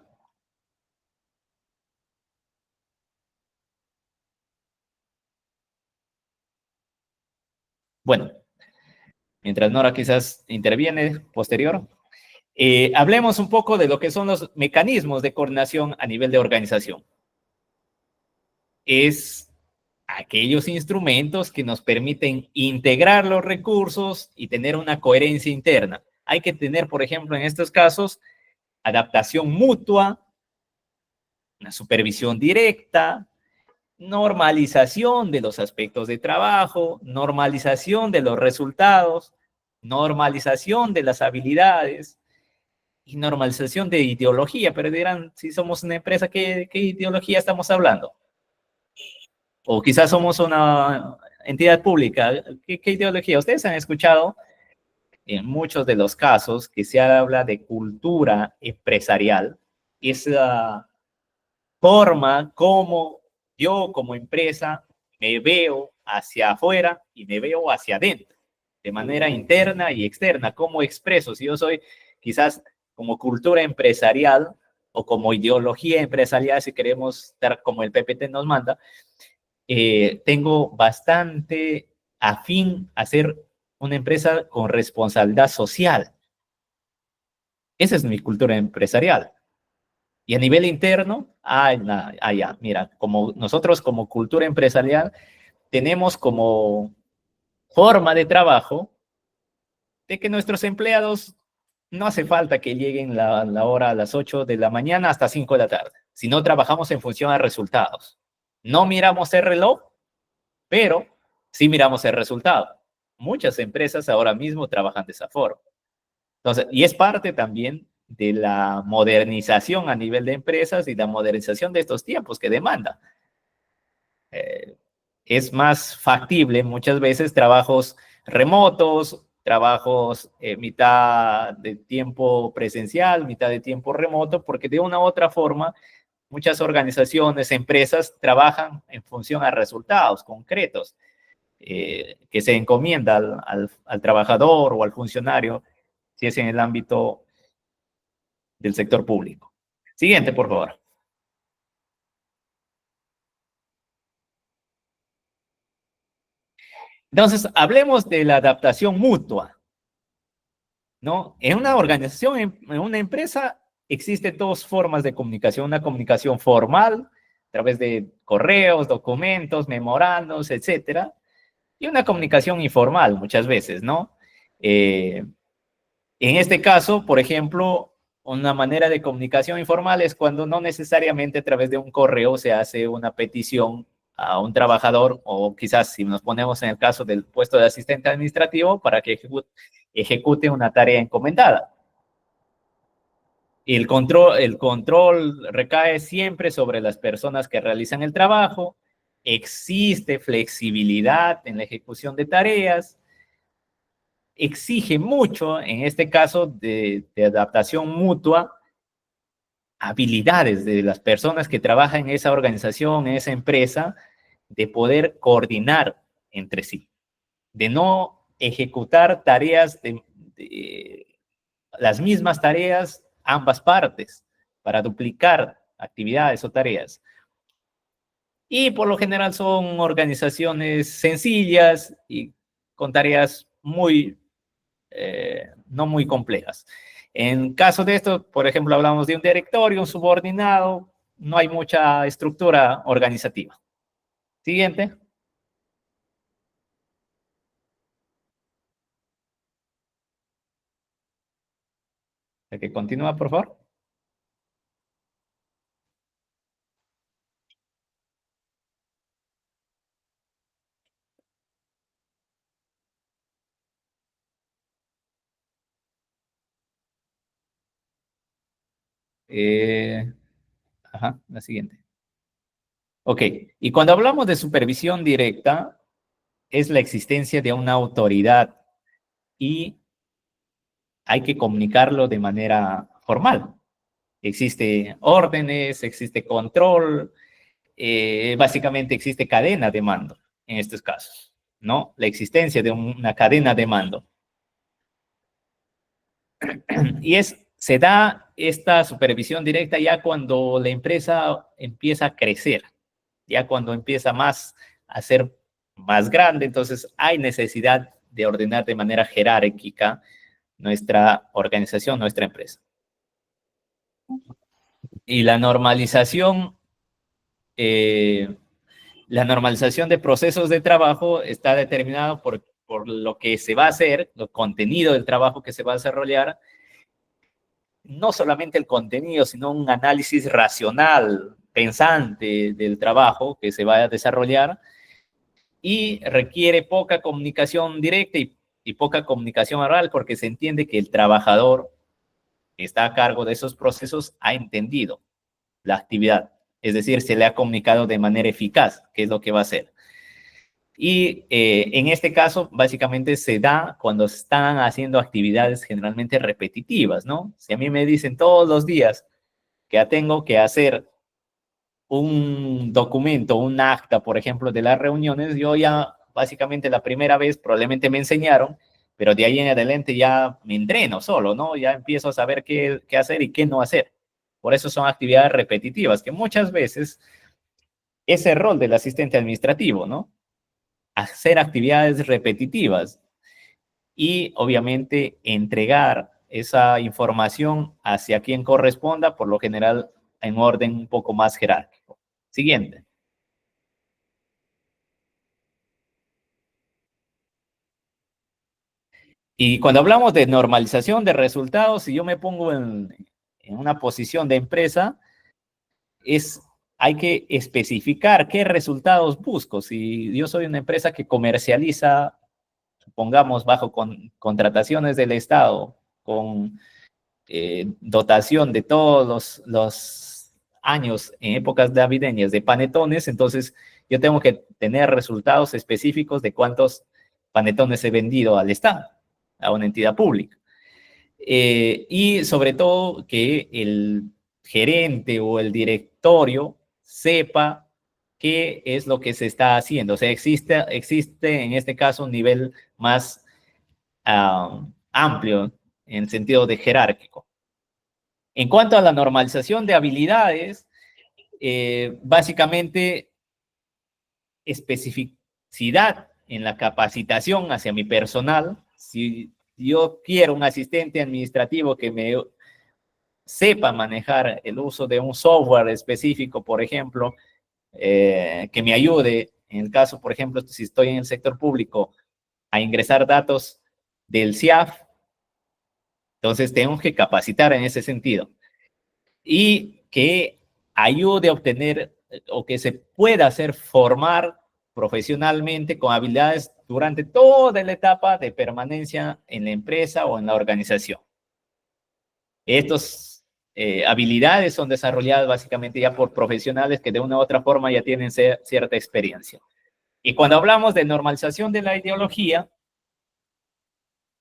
Bueno, mientras Nora quizás interviene posterior, hablemos un poco de lo que son los mecanismos de coordinación a nivel de organización. Es aquellos instrumentos que nos permiten integrar los recursos y tener una coherencia interna. Hay que tener, por ejemplo, en estos casos, adaptación mutua, una supervisión directa, normalización de los aspectos de trabajo, normalización de los resultados, normalización de las habilidades y normalización de ideología. Pero dirán, si somos una empresa, ¿qué ideología estamos hablando? O quizás somos una entidad pública. ¿Qué ideología? Ustedes han escuchado en muchos de los casos que se habla de cultura empresarial, esa forma como yo como empresa me veo hacia afuera y me veo hacia adentro, de manera interna y externa. ¿Cómo expreso? Si yo soy quizás como cultura empresarial o como ideología empresarial, si queremos estar como el PPT nos manda, tengo bastante afín a ser una empresa con responsabilidad social. Esa es mi cultura empresarial. Y a nivel interno, ya, mira, como nosotros como cultura empresarial tenemos como forma de trabajo de que nuestros empleados no hace falta que lleguen la hora a las 8 de la mañana hasta 5 de la tarde, sino trabajamos en función a resultados. No miramos el reloj, pero sí miramos el resultado. Muchas empresas ahora mismo trabajan de esa forma. Entonces, y es parte también de la modernización a nivel de empresas y la modernización de estos tiempos que demanda. Es más factible muchas veces trabajos remotos, trabajos mitad de tiempo presencial, mitad de tiempo remoto, porque de una u otra forma muchas organizaciones, empresas trabajan en función a resultados concretos que se encomienda al trabajador o al funcionario, si es en el ámbito del sector público. Siguiente, por favor. Entonces, hablemos de la adaptación mutua, ¿no? En una organización, en una empresa, existen dos formas de comunicación. Una comunicación formal, a través de correos, documentos, memorandos, etcétera, y una comunicación informal muchas veces, ¿no? En este caso, por ejemplo, una manera de comunicación informal es cuando no necesariamente a través de un correo se hace una petición a un trabajador, o quizás si nos ponemos en el caso del puesto de asistente administrativo, para que ejecute una tarea encomendada. El control recae siempre sobre las personas que realizan el trabajo. Existe flexibilidad en la ejecución de tareas. Exige mucho, en este caso, de adaptación mutua, habilidades de las personas que trabajan en esa organización, en esa empresa, de poder coordinar entre sí, de no ejecutar tareas las mismas tareas, ambas partes, para duplicar actividades o tareas. Y por lo general son organizaciones sencillas y con tareas no muy complejas. En caso de esto, por ejemplo, hablamos de un directorio, un subordinado, no hay mucha estructura organizativa. Siguiente. El que continúa, por favor. La siguiente. Ok, y cuando hablamos de supervisión directa, es la existencia de una autoridad y hay que comunicarlo de manera formal. Existe órdenes, existe control, básicamente existe cadena de mando en estos casos, ¿no? La existencia de una cadena de mando. Y se da esta supervisión directa ya cuando la empresa empieza a crecer, ya cuando empieza a ser más grande, entonces hay necesidad de ordenar de manera jerárquica nuestra organización, nuestra empresa. Y la normalización de procesos de trabajo está determinado por lo que se va a hacer, el contenido del trabajo que se va a desarrollar, no solamente el contenido, sino un análisis racional, pensante del trabajo que se va a desarrollar, y requiere poca comunicación directa y poca comunicación oral, porque se entiende que el trabajador que está a cargo de esos procesos ha entendido la actividad, es decir, se le ha comunicado de manera eficaz qué es lo que va a hacer. Y en este caso, básicamente se da cuando están haciendo actividades generalmente repetitivas, ¿no? Si a mí me dicen todos los días que tengo que hacer un documento, un acta, por ejemplo, de las reuniones, yo ya básicamente la primera vez probablemente me enseñaron, pero de ahí en adelante ya me entreno solo, ¿no? Ya empiezo a saber qué hacer y qué no hacer. Por eso son actividades repetitivas, que muchas veces es el rol del asistente administrativo, ¿no? Hacer actividades repetitivas y obviamente entregar esa información hacia quien corresponda, por lo general en orden un poco más jerárquico. Siguiente. Y cuando hablamos de normalización de resultados, si yo me pongo en una posición de empresa, hay que especificar qué resultados busco. Si yo soy una empresa que comercializa, supongamos, bajo contrataciones del Estado, con dotación de todos los años en épocas navideñas de panetones, entonces yo tengo que tener resultados específicos de cuántos panetones he vendido al Estado, a una entidad pública. Y sobre todo que el gerente o el directorio sepa qué es lo que se está haciendo. O sea, existe en este caso un nivel más amplio en el sentido de jerárquico. En cuanto a la normalización de habilidades, básicamente especificidad en la capacitación hacia mi personal. Si yo quiero un asistente administrativo que me sepa manejar el uso de un software específico, por ejemplo, que me ayude, en el caso, por ejemplo, si estoy en el sector público, a ingresar datos del CIAF, entonces tengo que capacitar en ese sentido. Y que ayude a obtener o que se pueda hacer formar profesionalmente con habilidades durante toda la etapa de permanencia en la empresa o en la organización. Estas habilidades son desarrolladas básicamente ya por profesionales que de una u otra forma ya tienen cierta experiencia. Y cuando hablamos de normalización de la ideología,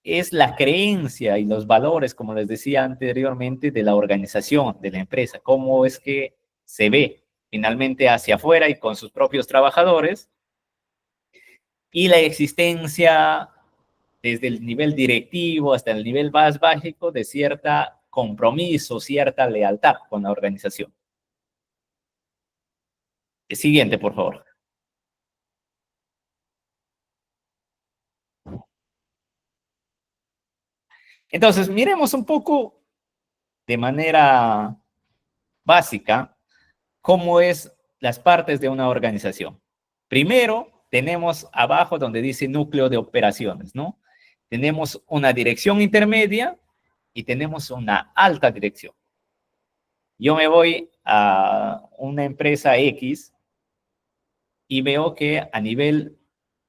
es la creencia y los valores, como les decía anteriormente, de la organización, de la empresa, cómo es que se ve finalmente hacia afuera y con sus propios trabajadores, y la existencia desde el nivel directivo hasta el nivel más básico de cierta compromiso, cierta lealtad con la organización. El siguiente, por favor. Entonces, miremos un poco de manera básica cómo es las partes de una organización. Primero, tenemos abajo donde dice núcleo de operaciones, ¿no? Tenemos una dirección intermedia y tenemos una alta dirección. Yo me voy a una empresa X y veo que a nivel,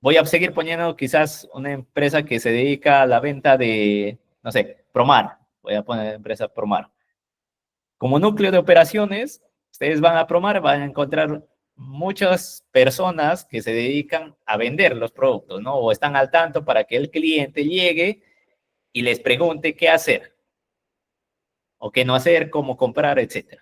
voy a seguir poniendo quizás una empresa que se dedica a la venta de, no sé, Promar. Voy a poner empresa Promar. Como núcleo de operaciones, ustedes van a Promar, van a encontrar muchas personas que se dedican a vender los productos, ¿no? O están al tanto para que el cliente llegue y les pregunte qué hacer, o qué no hacer, cómo comprar, etc.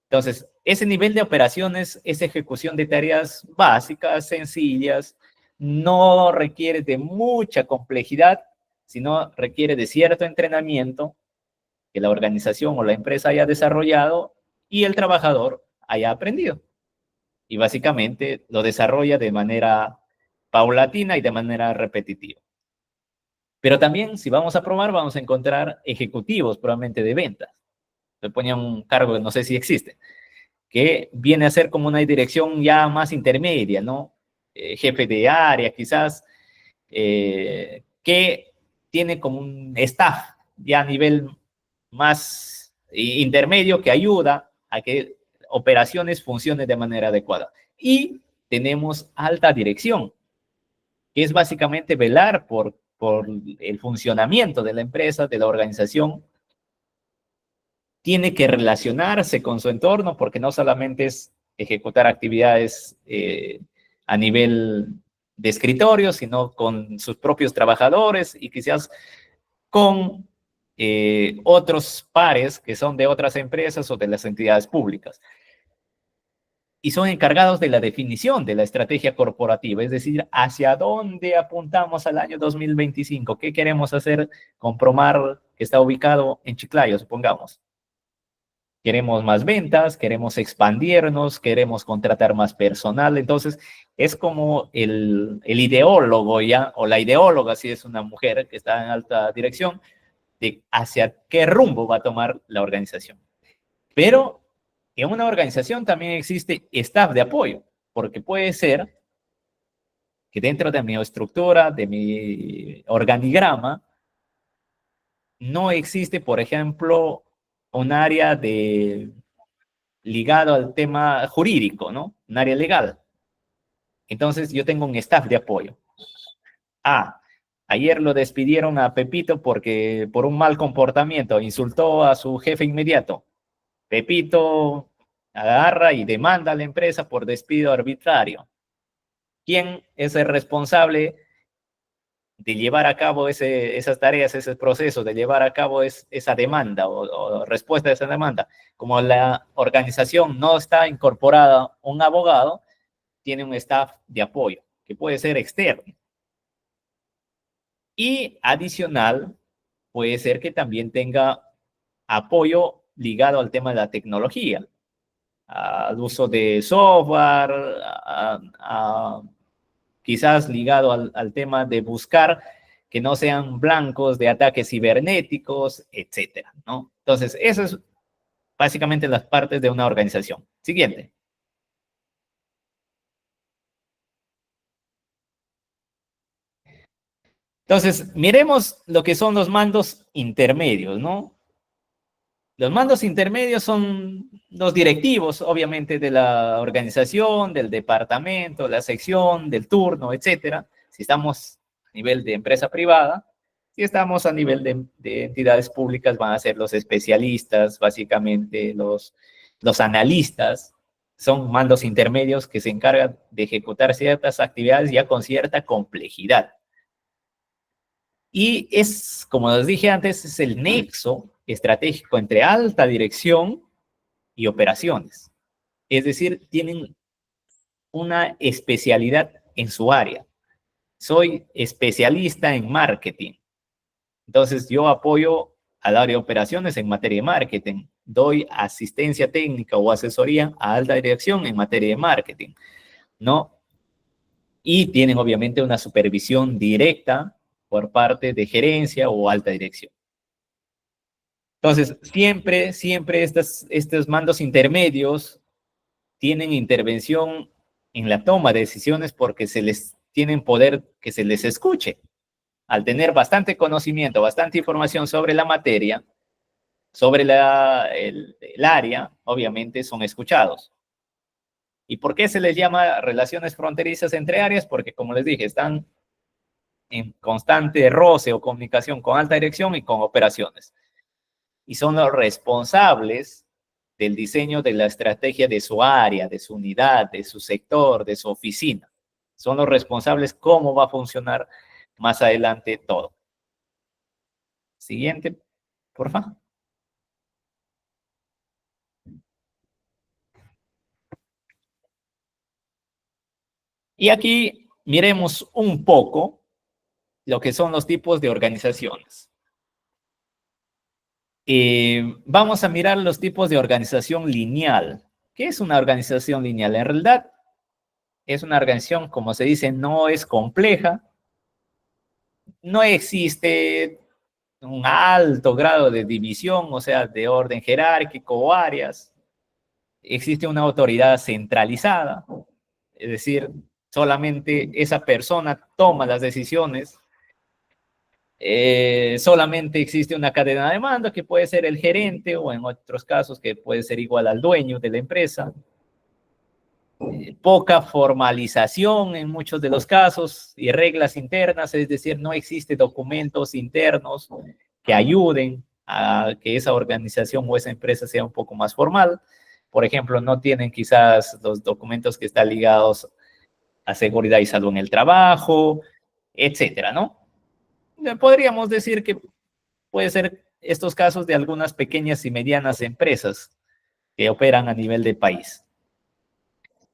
Entonces, ese nivel de operaciones es ejecución de tareas básicas, sencillas, no requiere de mucha complejidad sino requiere de cierto entrenamiento que la organización o la empresa haya desarrollado y el trabajador haya aprendido. Y básicamente lo desarrolla de manera paulatina y de manera repetitiva. Pero también, si vamos a probar, vamos a encontrar ejecutivos probablemente de ventas. Le ponían un cargo, no sé si existe, que viene a ser como una dirección ya más intermedia, ¿no? Jefe de área, quizás, que tiene como un staff ya a nivel más intermedio que ayuda a que operaciones funcionen de manera adecuada. Y tenemos alta dirección, que es básicamente velar por el funcionamiento de la empresa, de la organización. Tiene que relacionarse con su entorno, porque no solamente es ejecutar actividades a nivel de escritorio, sino con sus propios trabajadores y quizás con otros pares que son de otras empresas o de las entidades públicas. Y son encargados de la definición de la estrategia corporativa, es decir, hacia dónde apuntamos al año 2025, qué queremos hacer con Promar, que está ubicado en Chiclayo, supongamos. Queremos más ventas, queremos expandirnos, queremos contratar más personal. Entonces, es como el ideólogo ya, o la ideóloga, si es una mujer que está en alta dirección, de hacia qué rumbo va a tomar la organización. Pero en una organización también existe staff de apoyo, porque puede ser que dentro de mi estructura, de mi organigrama, no existe, por ejemplo, un área ligado al tema jurídico, ¿no? Un área legal. Entonces, yo tengo un staff de apoyo. Ayer lo despidieron a Pepito porque por un mal comportamiento insultó a su jefe inmediato. Pepito agarra y demanda a la empresa por despido arbitrario. ¿Quién es el responsable de llevar a cabo esas tareas, ese proceso, de llevar a cabo esa demanda o respuesta a esa demanda? Como la organización no está incorporada un abogado, tiene un staff de apoyo, que puede ser externo. Y adicional, puede ser que también tenga apoyo ligado al tema de la tecnología, al uso de software, quizás ligado al tema de buscar que no sean blancos de ataques cibernéticos, etcétera, ¿no? Entonces, eso es básicamente las partes de una organización. Siguiente. Entonces, miremos lo que son los mandos intermedios, ¿no? Los mandos intermedios son los directivos, obviamente, de la organización, del departamento, la sección, del turno, etcétera. Si estamos a nivel de empresa privada, si estamos a nivel de entidades públicas, van a ser los especialistas, básicamente los analistas. Son mandos intermedios que se encargan de ejecutar ciertas actividades ya con cierta complejidad. Y es, como les dije antes, es el nexo estratégico entre alta dirección y operaciones. Es decir, tienen una especialidad en su área. Soy especialista en marketing. Entonces, yo apoyo al área de operaciones en materia de marketing. Doy asistencia técnica o asesoría a alta dirección en materia de marketing, ¿no? Y tienen, obviamente, una supervisión directa por parte de gerencia o alta dirección. Entonces, siempre estos mandos intermedios tienen intervención en la toma de decisiones porque tienen poder que se les escuche. Al tener bastante conocimiento, bastante información sobre la materia, sobre el área, obviamente son escuchados. ¿Y por qué se les llama relaciones fronterizas entre áreas? Porque, como les dije, están en constante roce o comunicación con alta dirección y con operaciones. Y son los responsables del diseño de la estrategia de su área, de su unidad, de su sector, de su oficina. Son los responsables cómo va a funcionar más adelante todo. Siguiente, por favor. Y aquí miremos un poco lo que son los tipos de organizaciones. Vamos a mirar los tipos de organización lineal. ¿Qué es una organización lineal? En realidad, es una organización, como se dice, no es compleja. No existe un alto grado de división, o sea, de orden jerárquico o áreas. Existe una autoridad centralizada, es decir, solamente esa persona toma las decisiones. Solamente existe una cadena de mando que puede ser el gerente o en otros casos que puede ser igual al dueño de la empresa. Poca formalización en muchos de los casos y reglas internas, es decir, no existen documentos internos que ayuden a que esa organización o esa empresa sea un poco más formal. Por ejemplo, no tienen quizás los documentos que están ligados a seguridad y salud en el trabajo, etcétera, ¿no? Podríamos decir que puede ser estos casos de algunas pequeñas y medianas empresas que operan a nivel de país.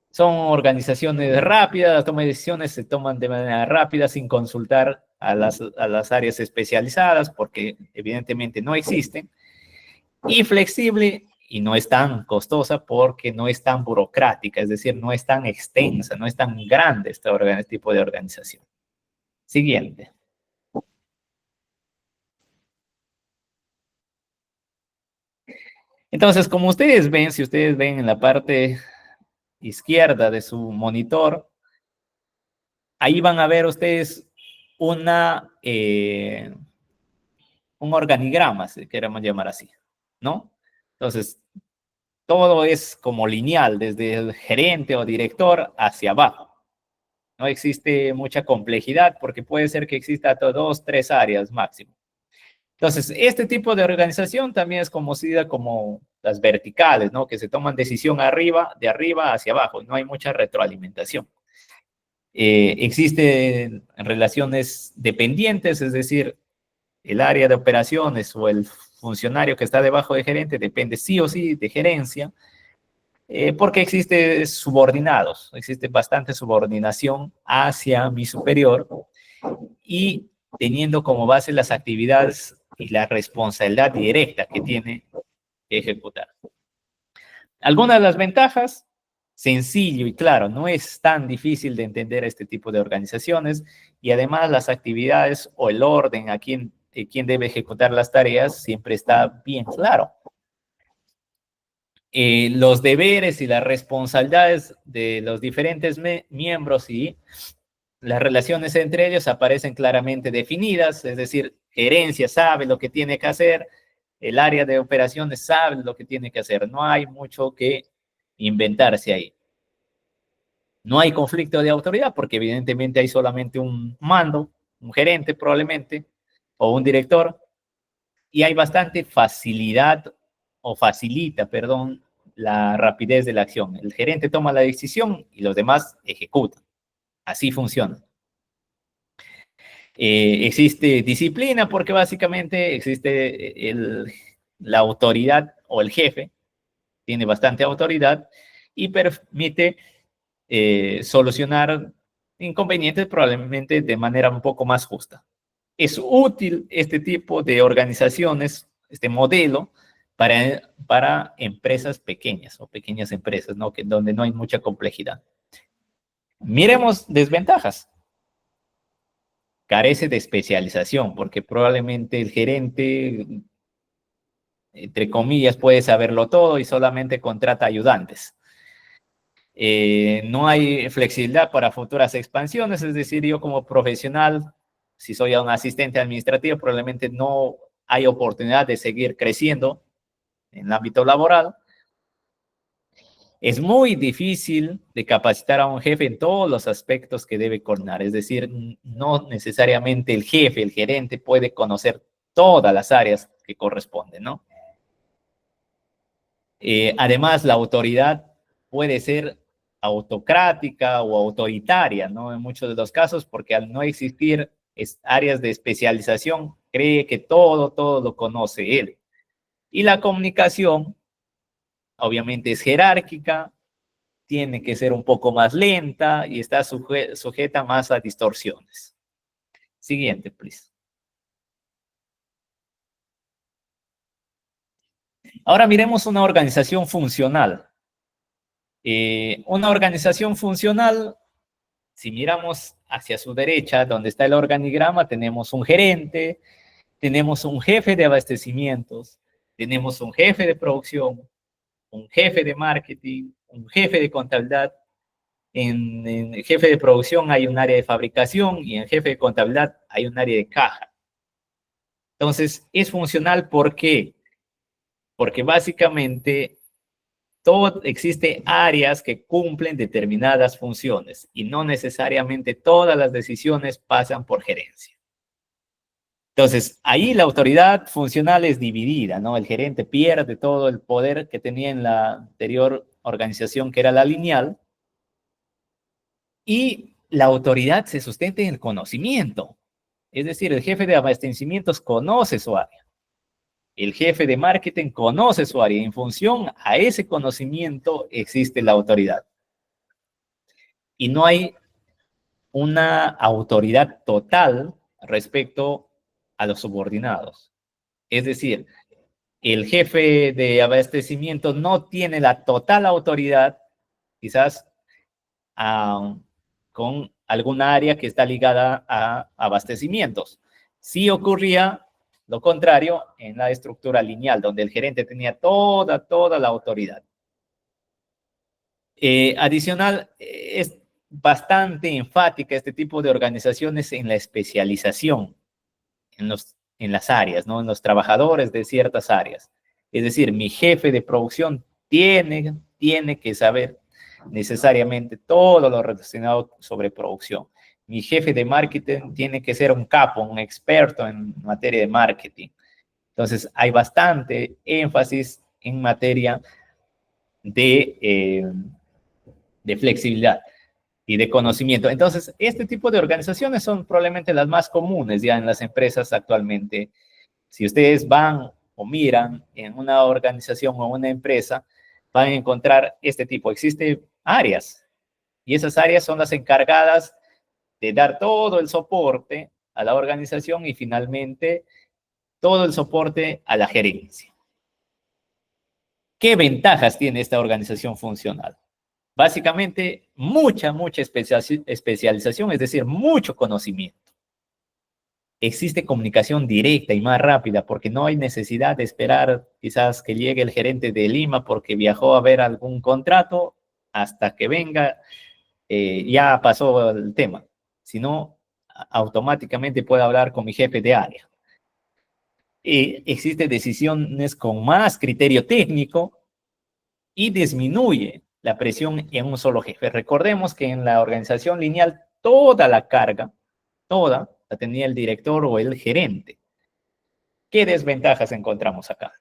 Son organizaciones rápidas, la toma de decisiones se toman de manera rápida sin consultar a las áreas especializadas porque evidentemente no existen. Y flexible y no es tan costosa porque no es tan burocrática, es decir, no es tan extensa, no es tan grande este tipo de organización. Siguiente. Entonces, como ustedes ven, si ustedes ven en la parte izquierda de su monitor, ahí van a ver ustedes un organigrama, si queremos llamar así, ¿no? Entonces, todo es como lineal, desde el gerente o director hacia abajo. No existe mucha complejidad porque puede ser que exista hasta 2, 3 áreas máximo. Entonces, este tipo de organización también es conocida como las verticales, ¿no? Que se toman decisión de arriba hacia abajo, no hay mucha retroalimentación. Existen relaciones dependientes, es decir, el área de operaciones o el funcionario que está debajo del gerente depende sí o sí de gerencia, porque existe subordinados, existe bastante subordinación hacia mi superior y teniendo como base las actividades y la responsabilidad directa que tiene que ejecutar. Algunas de las ventajas, sencillo y claro, no es tan difícil de entender este tipo de organizaciones y además las actividades o el orden a quién debe ejecutar las tareas siempre está bien claro. Los deberes y las responsabilidades de los diferentes miembros y las relaciones entre ellos aparecen claramente definidas, es decir, gerencia sabe lo que tiene que hacer, el área de operaciones sabe lo que tiene que hacer, no hay mucho que inventarse ahí. No hay conflicto de autoridad porque evidentemente hay solamente un mando, un gerente probablemente, o un director, y hay bastante facilidad o facilita, perdón, la rapidez de la acción. El gerente toma la decisión y los demás ejecutan. Así funciona. Existe disciplina porque básicamente existe la autoridad o el jefe, tiene bastante autoridad y permite solucionar inconvenientes probablemente de manera un poco más justa. Es útil este tipo de organizaciones, este modelo, para empresas pequeñas o pequeñas empresas, ¿no? Donde no hay mucha complejidad. Miremos desventajas. Carece de especialización, porque probablemente el gerente, entre comillas, puede saberlo todo y solamente contrata ayudantes. No hay flexibilidad para futuras expansiones, es decir, yo como profesional, si soy un asistente administrativo, probablemente no hay oportunidad de seguir creciendo en el ámbito laboral. Es muy difícil de capacitar a un jefe en todos los aspectos que debe coordinar. Es decir, no necesariamente el jefe, el gerente puede conocer todas las áreas que corresponden, ¿no? Además, la autoridad puede ser autocrática o autoritaria, ¿no? En muchos de los casos, porque al no existir áreas de especialización, cree que todo lo conoce él. Y la comunicación obviamente es jerárquica, tiene que ser un poco más lenta y está sujeta más a distorsiones. Siguiente, please. Ahora miremos una organización funcional. Una organización funcional, si miramos hacia su derecha, donde está el organigrama, tenemos un gerente, tenemos un jefe de abastecimientos, tenemos un jefe de producción, un jefe de marketing, un jefe de contabilidad. En el jefe de producción hay un área de fabricación y en jefe de contabilidad hay un área de caja. Entonces, es funcional, ¿por qué? Porque básicamente existe áreas que cumplen determinadas funciones y no necesariamente todas las decisiones pasan por gerencia. Entonces, ahí la autoridad funcional es dividida, ¿no? El gerente pierde todo el poder que tenía en la anterior organización, que era la lineal, y la autoridad se sustenta en el conocimiento. Es decir, el jefe de abastecimientos conoce su área. El jefe de marketing conoce su área y en función a ese conocimiento existe la autoridad. Y no hay una autoridad total respecto a los subordinados. Es decir, el jefe de abastecimiento no tiene la total autoridad, quizás con alguna área que está ligada a abastecimientos. Sí ocurría lo contrario en la estructura lineal, donde el gerente tenía toda la autoridad. Adicional, es bastante enfática este tipo de organizaciones en la especialización, en las áreas, ¿no? En los trabajadores de ciertas áreas. Es decir, mi jefe de producción tiene que saber necesariamente todo lo relacionado sobre producción. Mi jefe de marketing tiene que ser un capo, un experto en materia de marketing. Entonces, hay bastante énfasis en materia de flexibilidad y de conocimiento. Entonces, este tipo de organizaciones son probablemente las más comunes ya en las empresas actualmente. Si ustedes van o miran en una organización o una empresa, van a encontrar este tipo. Existen áreas y esas áreas son las encargadas de dar todo el soporte a la organización y finalmente todo el soporte a la gerencia. ¿Qué ventajas tiene esta organización funcional? Básicamente, mucha especialización, es decir, mucho conocimiento. Existe comunicación directa y más rápida porque no hay necesidad de esperar quizás que llegue el gerente de Lima porque viajó a ver algún contrato hasta que venga, ya pasó el tema, sino automáticamente puedo hablar con mi jefe de área. Existen decisiones con más criterio técnico y disminuye la presión en un solo jefe. Recordemos que en la organización lineal toda la carga, toda, la tenía el director o el gerente. ¿Qué desventajas encontramos acá?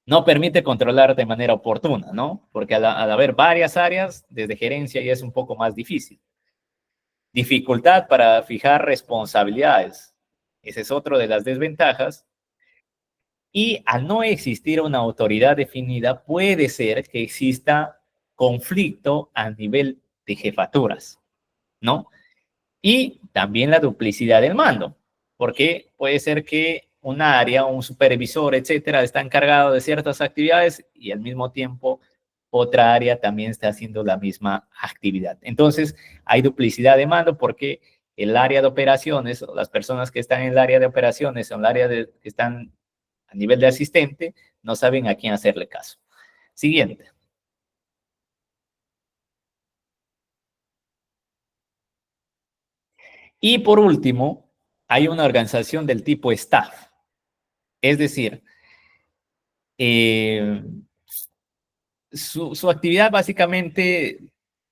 No permite controlar de manera oportuna, ¿no? Porque al haber varias áreas, desde gerencia ya es un poco más difícil. Dificultad para fijar responsabilidades. Ese es otro de las desventajas. Y al no existir una autoridad definida, puede ser que exista conflicto a nivel de jefaturas, ¿no? Y también la duplicidad del mando, porque puede ser que un área, un supervisor, etcétera, está encargado de ciertas actividades y al mismo tiempo otra área también está haciendo la misma actividad. Entonces, hay duplicidad de mando porque el área de operaciones, o las personas que están en el área de operaciones o en el área que están a nivel de asistente, no saben a quién hacerle caso. Siguiente. Y por último, hay una organización del tipo staff. Es decir, su actividad básicamente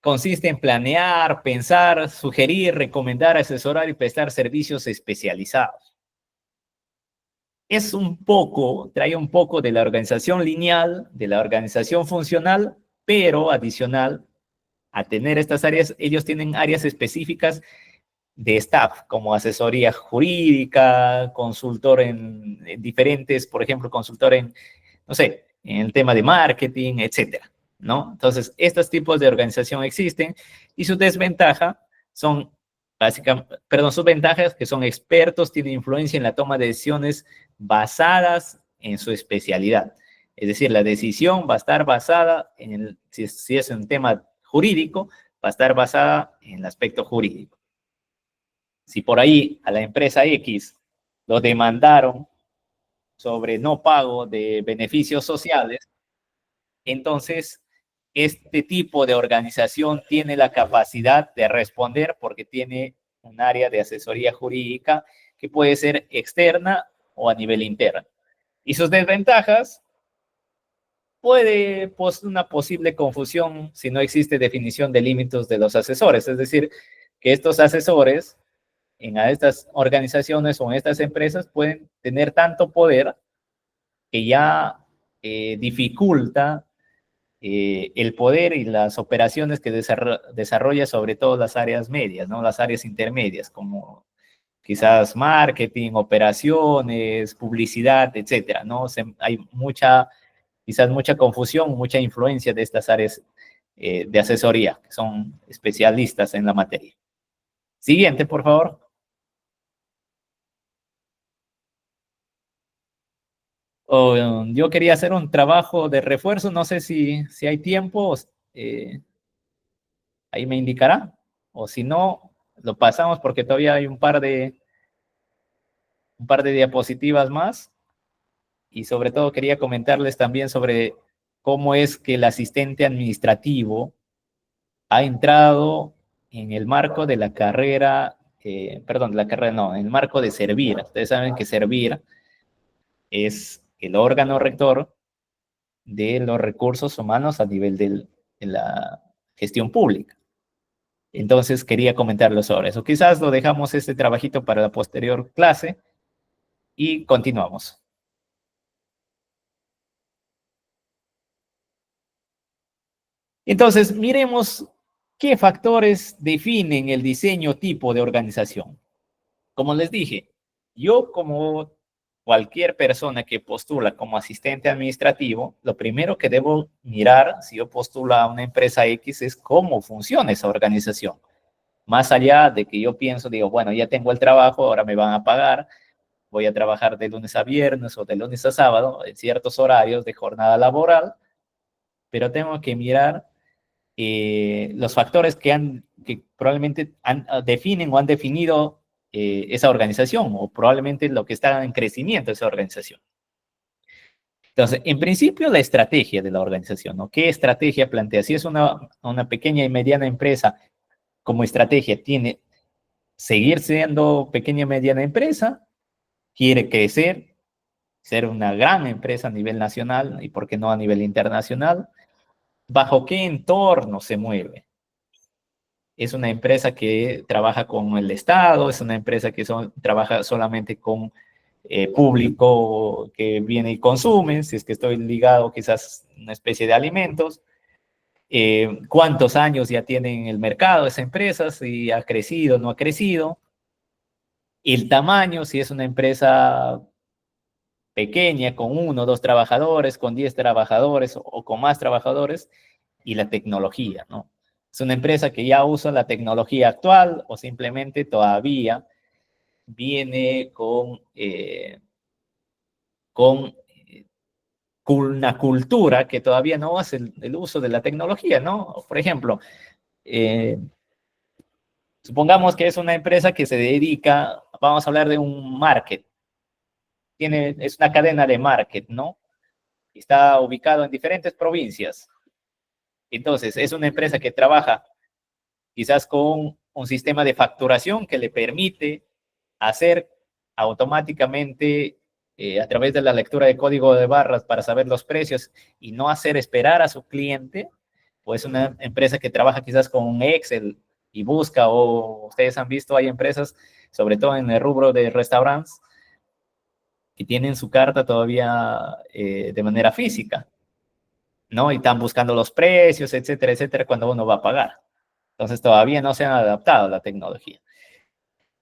consiste en planear, pensar, sugerir, recomendar, asesorar y prestar servicios especializados. Trae un poco de la organización lineal, de la organización funcional, pero adicional a tener estas áreas, ellos tienen áreas específicas de staff, como asesoría jurídica, consultor en diferentes, por ejemplo, consultor en, no sé, en el tema de marketing, etcétera, ¿no? Entonces, estos tipos de organización existen y su desventaja son Perdón, sus ventajas que son expertos, tienen influencia en la toma de decisiones basadas en su especialidad. Es decir, la decisión va a estar basada si es un tema jurídico, va a estar basada en el aspecto jurídico. Si por ahí a la empresa X lo demandaron sobre no pago de beneficios sociales, entonces este tipo de organización tiene la capacidad de responder porque tiene un área de asesoría jurídica que puede ser externa o a nivel interno. Y sus desventajas, puede una posible confusión si no existe definición de límites de los asesores. Es decir, que estos asesores en estas organizaciones o en estas empresas pueden tener tanto poder que ya dificulta el poder y las operaciones que desarrolla sobre todo las áreas medias, ¿no? Las áreas intermedias, como quizás marketing, operaciones, publicidad, etcétera, ¿no? Hay quizás mucha confusión, mucha influencia de estas áreas de asesoría, que son especialistas en la materia. Siguiente, por favor. Yo quería hacer un trabajo de refuerzo, no sé si hay tiempo, ahí me indicará, o si no, lo pasamos porque todavía hay un par de diapositivas más, y sobre todo quería comentarles también sobre cómo es que el asistente administrativo ha entrado en el marco de la carrera, en el marco de Servir. Ustedes saben que Servir es el órgano rector de los recursos humanos a nivel de la gestión pública. Entonces quería comentarlo sobre eso. Quizás lo dejamos este trabajito para la posterior clase y continuamos. Entonces, miremos qué factores definen el diseño tipo de organización. Como les dije, yo como cualquier persona que postula como asistente administrativo, lo primero que debo mirar si yo postulo a una empresa X es cómo funciona esa organización. Más allá de que yo pienso, digo, bueno, ya tengo el trabajo, ahora me van a pagar, voy a trabajar de lunes a viernes o de lunes a sábado en ciertos horarios de jornada laboral, pero tengo que mirar los factores que probablemente definen o han definido esa organización, o probablemente lo que está en crecimiento de esa organización. Entonces, en principio, la estrategia de la organización, ¿no? ¿Qué estrategia plantea? Si es una pequeña y mediana empresa, como estrategia tiene seguir siendo pequeña y mediana empresa, quiere crecer, ser una gran empresa a nivel nacional y, ¿por qué no, a nivel internacional? ¿Bajo qué entorno se mueve? Es una empresa que trabaja con el Estado, es una empresa que trabaja solamente con público que viene y consume, si es que estoy ligado quizás a una especie de alimentos. ¿Cuántos años ya tiene en el mercado esa empresa? Si ha crecido o no ha crecido. El tamaño, si es una empresa pequeña, con 1 o 2 trabajadores, con 10 trabajadores o con más trabajadores, y la tecnología, ¿no? Es una empresa que ya usa la tecnología actual o simplemente todavía viene con una cultura que todavía no hace el uso de la tecnología, ¿no? Por ejemplo, supongamos que es una empresa que se dedica, vamos a hablar de un market, es una cadena de market, ¿no? Está ubicado en diferentes provincias. Entonces, es una empresa que trabaja quizás con un sistema de facturación que le permite hacer automáticamente a través de la lectura de código de barras para saber los precios y no hacer esperar a su cliente, pues una empresa que trabaja quizás con Excel y busca, o ustedes han visto, hay empresas, sobre todo en el rubro de restaurantes, que tienen su carta todavía de manera física, ¿no? Y están buscando los precios, etcétera, etcétera, cuando uno va a pagar. Entonces todavía no se han adaptado a la tecnología.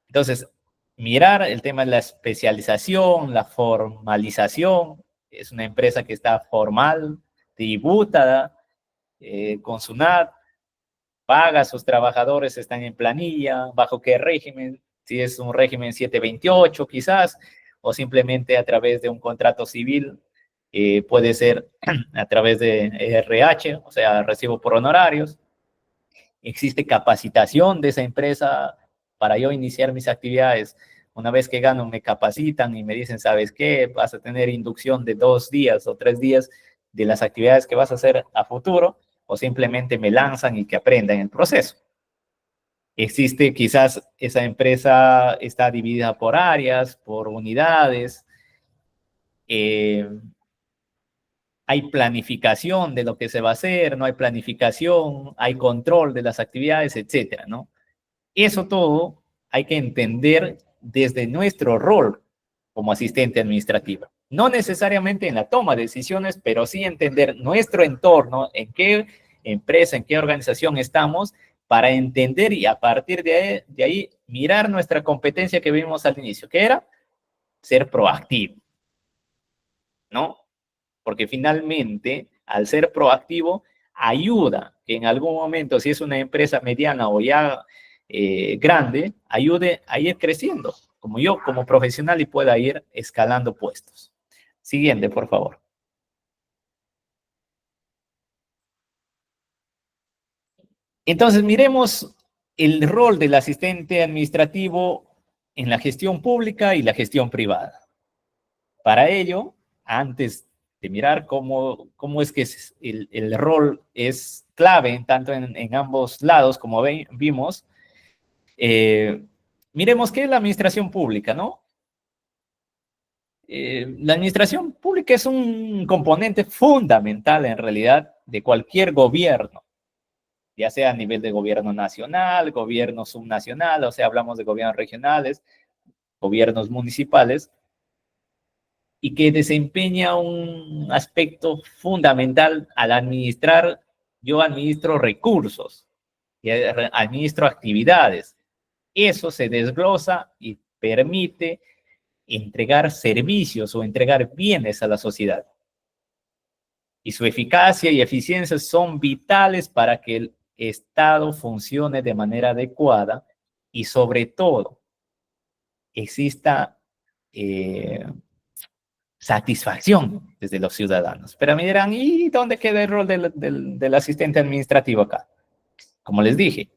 Entonces, mirar el tema de la especialización, la formalización. Es una empresa que está formal, tributada con SUNAT, paga a sus trabajadores, están en planilla, bajo qué régimen, si es un régimen 728 quizás, o simplemente a través de un contrato civil, puede ser a través de RH, o sea, recibo por honorarios. Existe capacitación de esa empresa para yo iniciar mis actividades. Una vez que gano, me capacitan y me dicen, ¿sabes qué? Vas a tener inducción de 2 días o 3 días de las actividades que vas a hacer a futuro, o simplemente me lanzan y que aprendan el proceso. Existe quizás esa empresa está dividida por áreas, por unidades, hay planificación de lo que se va a hacer, no hay planificación, hay control de las actividades, etcétera, ¿no? Eso todo hay que entender desde nuestro rol como asistente administrativo. No necesariamente en la toma de decisiones, pero sí entender nuestro entorno, en qué empresa, en qué organización estamos, para entender y a partir de ahí mirar nuestra competencia que vimos al inicio, que era ser proactivo, ¿no? Porque finalmente, al ser proactivo, ayuda que en algún momento, si es una empresa mediana o ya grande, ayude a ir creciendo, como yo, como profesional, y pueda ir escalando puestos. Siguiente, por favor. Entonces, miremos el rol del asistente administrativo en la gestión pública y la gestión privada. Para ello, antes de mirar cómo es que el rol es clave, tanto en ambos lados, como vimos, miremos qué es la administración pública, ¿no? La administración pública es un componente fundamental, en realidad, de cualquier gobierno, ya sea a nivel de gobierno nacional, gobierno subnacional, o sea, hablamos de gobiernos regionales, gobiernos municipales, y que desempeña un aspecto fundamental al administrar. Yo administro recursos y administro actividades. Eso se desglosa y permite entregar servicios o entregar bienes a la sociedad. Y su eficacia y eficiencia son vitales para que el Estado funcione de manera adecuada y sobre todo exista satisfacción desde los ciudadanos. Pero me dirán, ¿y dónde queda el rol del asistente administrativo acá? Como les dije,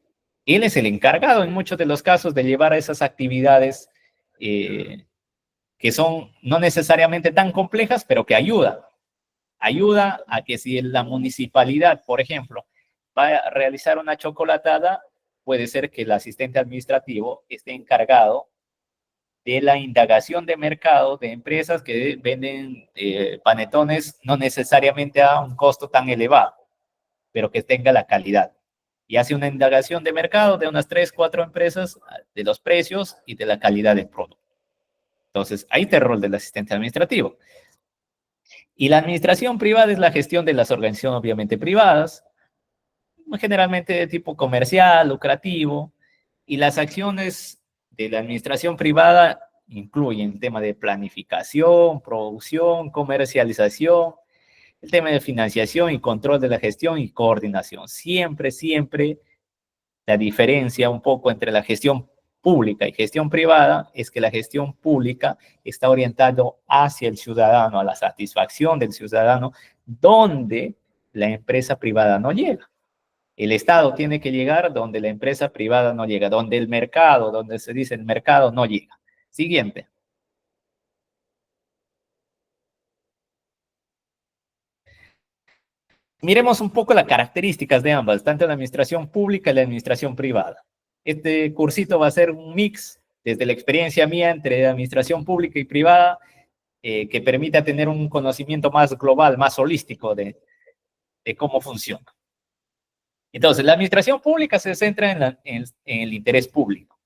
él es el encargado en muchos de los casos de llevar a esas actividades que son no necesariamente tan complejas, pero que ayudan. Ayuda a que si la municipalidad, por ejemplo, va a realizar una chocolatada, puede ser que el asistente administrativo esté encargado de la indagación de mercado de empresas que venden panetones no necesariamente a un costo tan elevado, pero que tenga la calidad. Y hace una indagación de mercado de unas 3, 4 empresas de los precios y de la calidad del producto. Entonces, ahí está el rol del asistente administrativo. Y la administración privada es la gestión de las organizaciones obviamente privadas, generalmente de tipo comercial, lucrativo, y las acciones de la administración privada incluyen el tema de planificación, producción, comercialización, el tema de financiación y control de la gestión y coordinación. Siempre la diferencia un poco entre la gestión pública y gestión privada es que la gestión pública está orientado hacia el ciudadano, a la satisfacción del ciudadano, donde la empresa privada no llega. El Estado tiene que llegar donde la empresa privada no llega, donde el mercado, donde se dice el mercado no llega. Siguiente. Miremos un poco las características de ambas, tanto la administración pública y la administración privada. Este cursito va a ser un mix desde la experiencia mía entre administración pública y privada que permita tener un conocimiento más global, más holístico de cómo funciona. Entonces, la administración pública se centra en el interés público.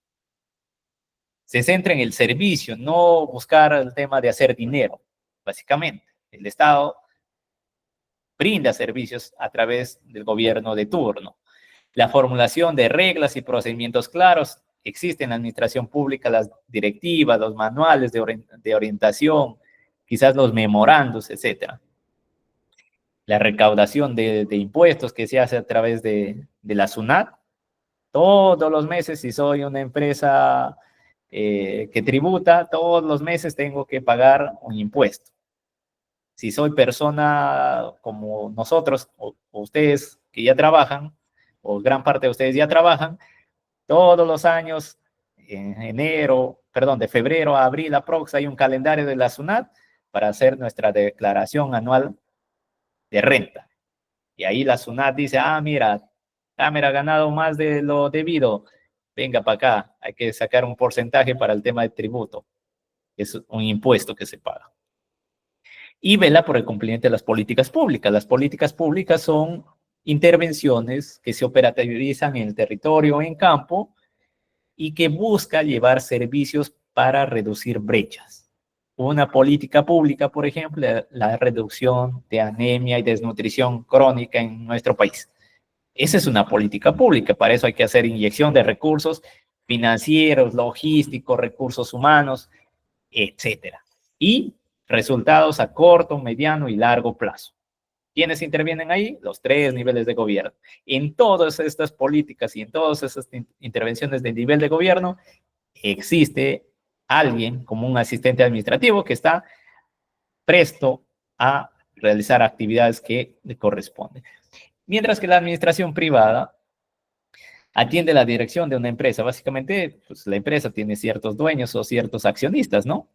Se centra en el servicio, no buscar el tema de hacer dinero, básicamente. El Estado brinda servicios a través del gobierno de turno. La formulación de reglas y procedimientos claros. Existen en la administración pública las directivas, los manuales de orientación, quizás los memorandos, etcétera. La recaudación de impuestos que se hace a través de la SUNAT, Todos los meses, si soy una empresa que tributa, todos los meses tengo que pagar un impuesto. Si soy persona como nosotros o ustedes que ya trabajan, o gran parte de ustedes ya trabajan, todos los años, de febrero a abril aprox, hay un calendario de la SUNAT para hacer nuestra declaración anual de renta. Y ahí la SUNAT dice, mira, Tamer ha ganado más de lo debido, venga para acá, hay que sacar un porcentaje para el tema de tributo, que es un impuesto que se paga. Y vela por el cumplimiento de las políticas públicas. Las políticas públicas son intervenciones que se operativizan en el territorio, en campo, y que busca llevar servicios para reducir brechas. Una política pública, por ejemplo, la reducción de anemia y desnutrición crónica en nuestro país. Esa es una política pública, para eso hay que hacer inyección de recursos financieros, logísticos, recursos humanos, etcétera. Y resultados a corto, mediano y largo plazo. ¿Quiénes intervienen ahí? Los 3 niveles de gobierno. En todas estas políticas y en todas esas intervenciones de nivel de gobierno, existe alguien como un asistente administrativo que está presto a realizar actividades que le corresponden. Mientras que la administración privada atiende la dirección de una empresa. Básicamente, pues, la empresa tiene ciertos dueños o ciertos accionistas, ¿no?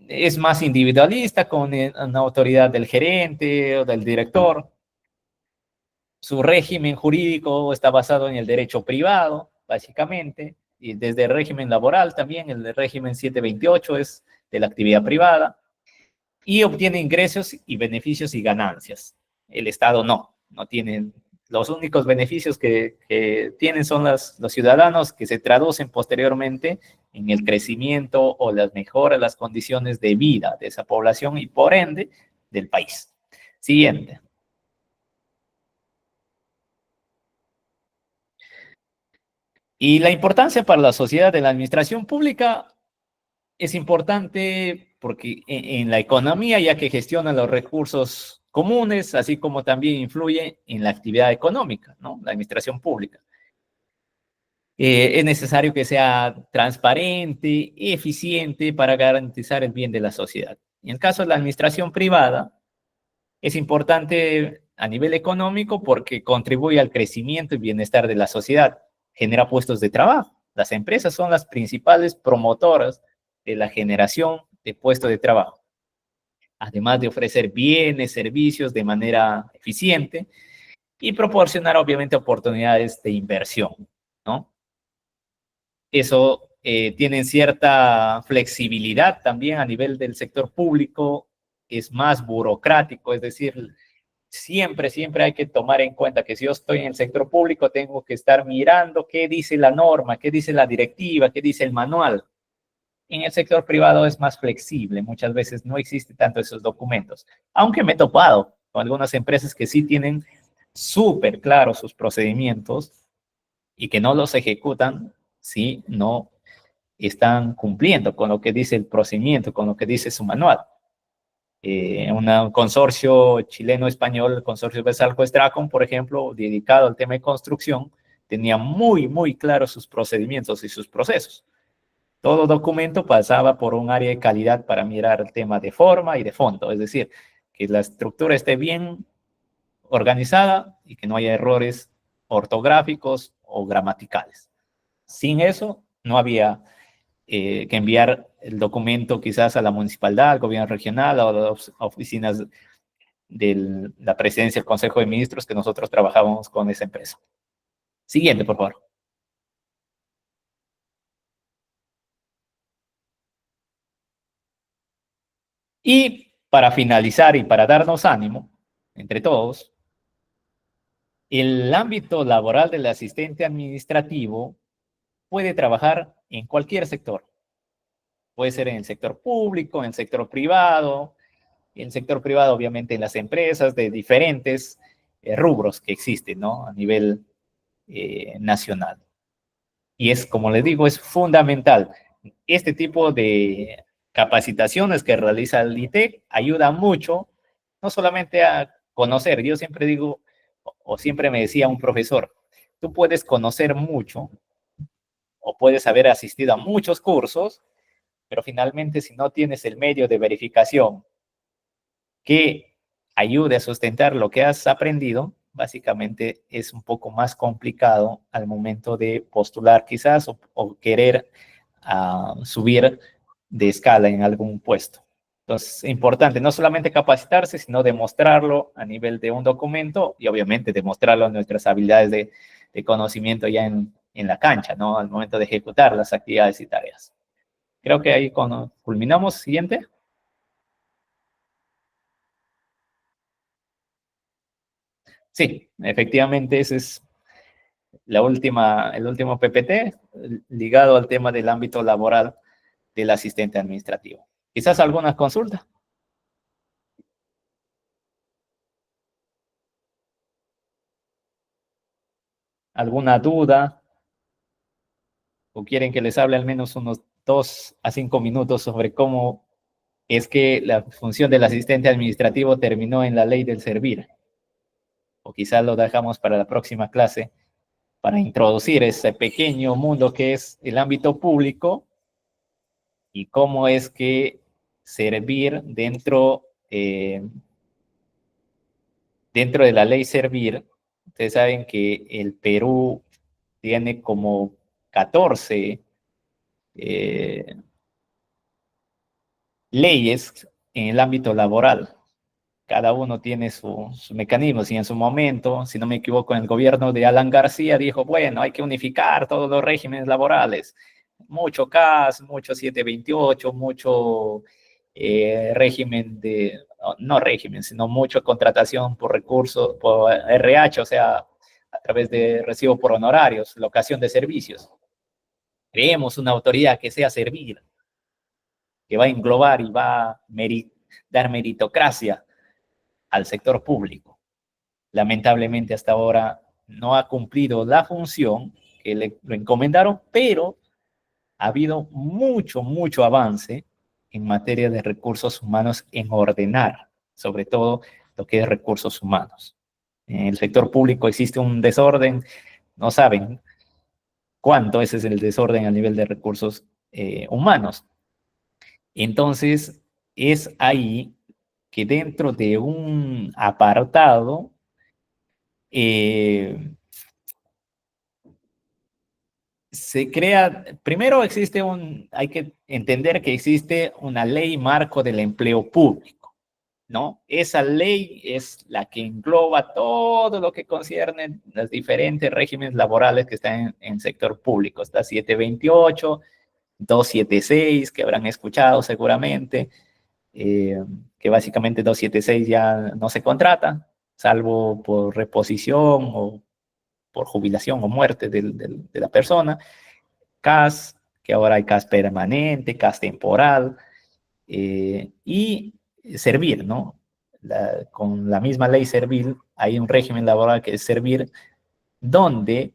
Es más individualista con una autoridad del gerente o del director. Su régimen jurídico está basado en el derecho privado, básicamente, y desde el régimen laboral también, el régimen 728 es de la actividad privada, y obtiene ingresos y beneficios y ganancias. El Estado no tiene. Los únicos beneficios que tienen son los ciudadanos, que se traducen posteriormente en el crecimiento o las mejoras, las condiciones de vida de esa población y por ende del país. Siguiente. Y la importancia para la sociedad de la administración pública es importante porque en la economía, ya que gestiona los recursos comunes, así como también influye en la actividad económica, ¿no? La administración pública. Es necesario que sea transparente y eficiente para garantizar el bien de la sociedad. En el caso de la administración privada, es importante a nivel económico porque contribuye al crecimiento y bienestar de la sociedad, genera puestos de trabajo. Las empresas son las principales promotoras de la generación de puestos de trabajo, además de ofrecer bienes, servicios de manera eficiente y proporcionar obviamente oportunidades de inversión, ¿no? Eso tiene cierta flexibilidad también a nivel del sector público, es más burocrático, es decir, siempre hay que tomar en cuenta que si yo estoy en el sector público tengo que estar mirando qué dice la norma, qué dice la directiva, qué dice el manual. En el sector privado es más flexible, muchas veces no existe tanto esos documentos, aunque me he topado con algunas empresas que sí tienen súper claros sus procedimientos y que no los ejecutan si no están cumpliendo con lo que dice el procedimiento, con lo que dice su manual. Un consorcio chileno-español, el consorcio Besalco-Stracon, por ejemplo, dedicado al tema de construcción, tenía muy claros sus procedimientos y sus procesos. Todo documento pasaba por un área de calidad para mirar el tema de forma y de fondo, es decir, que la estructura esté bien organizada y que no haya errores ortográficos o gramaticales. Sin eso, no había que enviar el documento quizás a la municipalidad, al gobierno regional o a las oficinas de la presidencia del Consejo de Ministros que nosotros trabajábamos con esa empresa. Siguiente, por favor. Y para finalizar y para darnos ánimo, entre todos, el ámbito laboral del asistente administrativo puede trabajar en cualquier sector. Puede ser en el sector público, en el sector privado, obviamente en las empresas de diferentes rubros que existen, ¿no? A nivel nacional. Y es, como les digo, es fundamental. Este tipo de capacitaciones que realiza el ITEC ayuda mucho, no solamente a conocer. Yo siempre digo, o siempre me decía un profesor, tú puedes conocer mucho o puedes haber asistido a muchos cursos, pero finalmente si no tienes el medio de verificación que ayude a sustentar lo que has aprendido, básicamente es un poco más complicado al momento de postular quizás o querer subir de escala en algún puesto. Entonces, es importante no solamente capacitarse, sino demostrarlo a nivel de un documento y obviamente demostrarlo en nuestras habilidades de conocimiento ya en la cancha, ¿no? Al momento de ejecutar las actividades y tareas. Creo que ahí culminamos. Siguiente. Sí, efectivamente, ese es el último PPT ligado al tema del ámbito laboral del asistente administrativo. Quizás alguna consulta. ¿Alguna duda? ¿O quieren que les hable al menos unos 2 a 5 minutos sobre cómo es que la función del asistente administrativo terminó en la ley del servir? O quizás lo dejamos para la próxima clase para introducir ese pequeño mundo que es el ámbito público y cómo es que servir dentro de la ley servir. Ustedes saben que el Perú tiene como 14 leyes en el ámbito laboral. Cada uno tiene sus mecanismos y en su momento, si no me equivoco, en el gobierno de Alan García dijo, bueno, hay que unificar todos los regímenes laborales. Mucho CAS, mucho 728, mucho régimen de, no régimen, sino mucho contratación por recursos, por RH, o sea, a través de recibo por honorarios, locación de servicios. Creemos una autoridad que sea servir, que va a englobar y va a dar meritocracia al sector público. Lamentablemente hasta ahora no ha cumplido la función que le encomendaron, pero ha habido mucho avance en materia de recursos humanos en ordenar, sobre todo lo que es recursos humanos. En el sector público existe un desorden, no saben cuánto ese es el desorden a nivel de recursos humanos. Entonces, es ahí que dentro de un apartado se crea, primero hay que entender que existe una ley marco del empleo público, ¿no? Esa ley es la que engloba todo lo que concierne los diferentes regímenes laborales que están en sector público. Está 728, 276, que habrán escuchado seguramente, que básicamente 276 ya no se contrata, salvo por reposición o por jubilación o muerte de la persona. CAS, que ahora hay CAS permanente, CAS temporal, y servir, ¿no? Con la misma ley servir, hay un régimen laboral que es servir, donde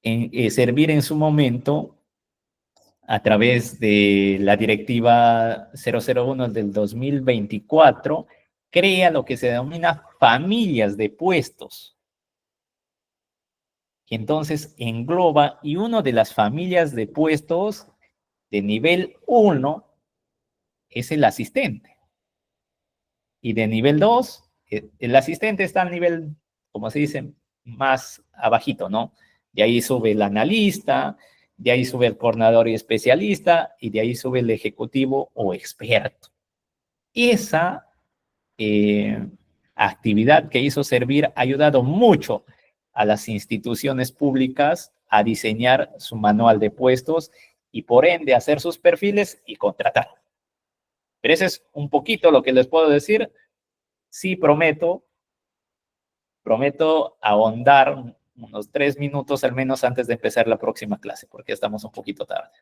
servir en su momento, a través de la directiva 001 del 2024, crea lo que se denomina familias de puestos. Y entonces engloba, y una de las familias de puestos de nivel 1 es el asistente. Y de nivel 2, el asistente está al nivel, como se dice, más abajito, ¿no? De ahí sube el analista, de ahí sube el coordinador y especialista, y de ahí sube el ejecutivo o experto. Esa actividad que hizo servir ha ayudado mucho a las instituciones públicas a diseñar su manual de puestos y por ende hacer sus perfiles y contratar. Pero ese es un poquito lo que les puedo decir. Sí, prometo ahondar unos 3 minutos al menos antes de empezar la próxima clase, porque estamos un poquito tarde.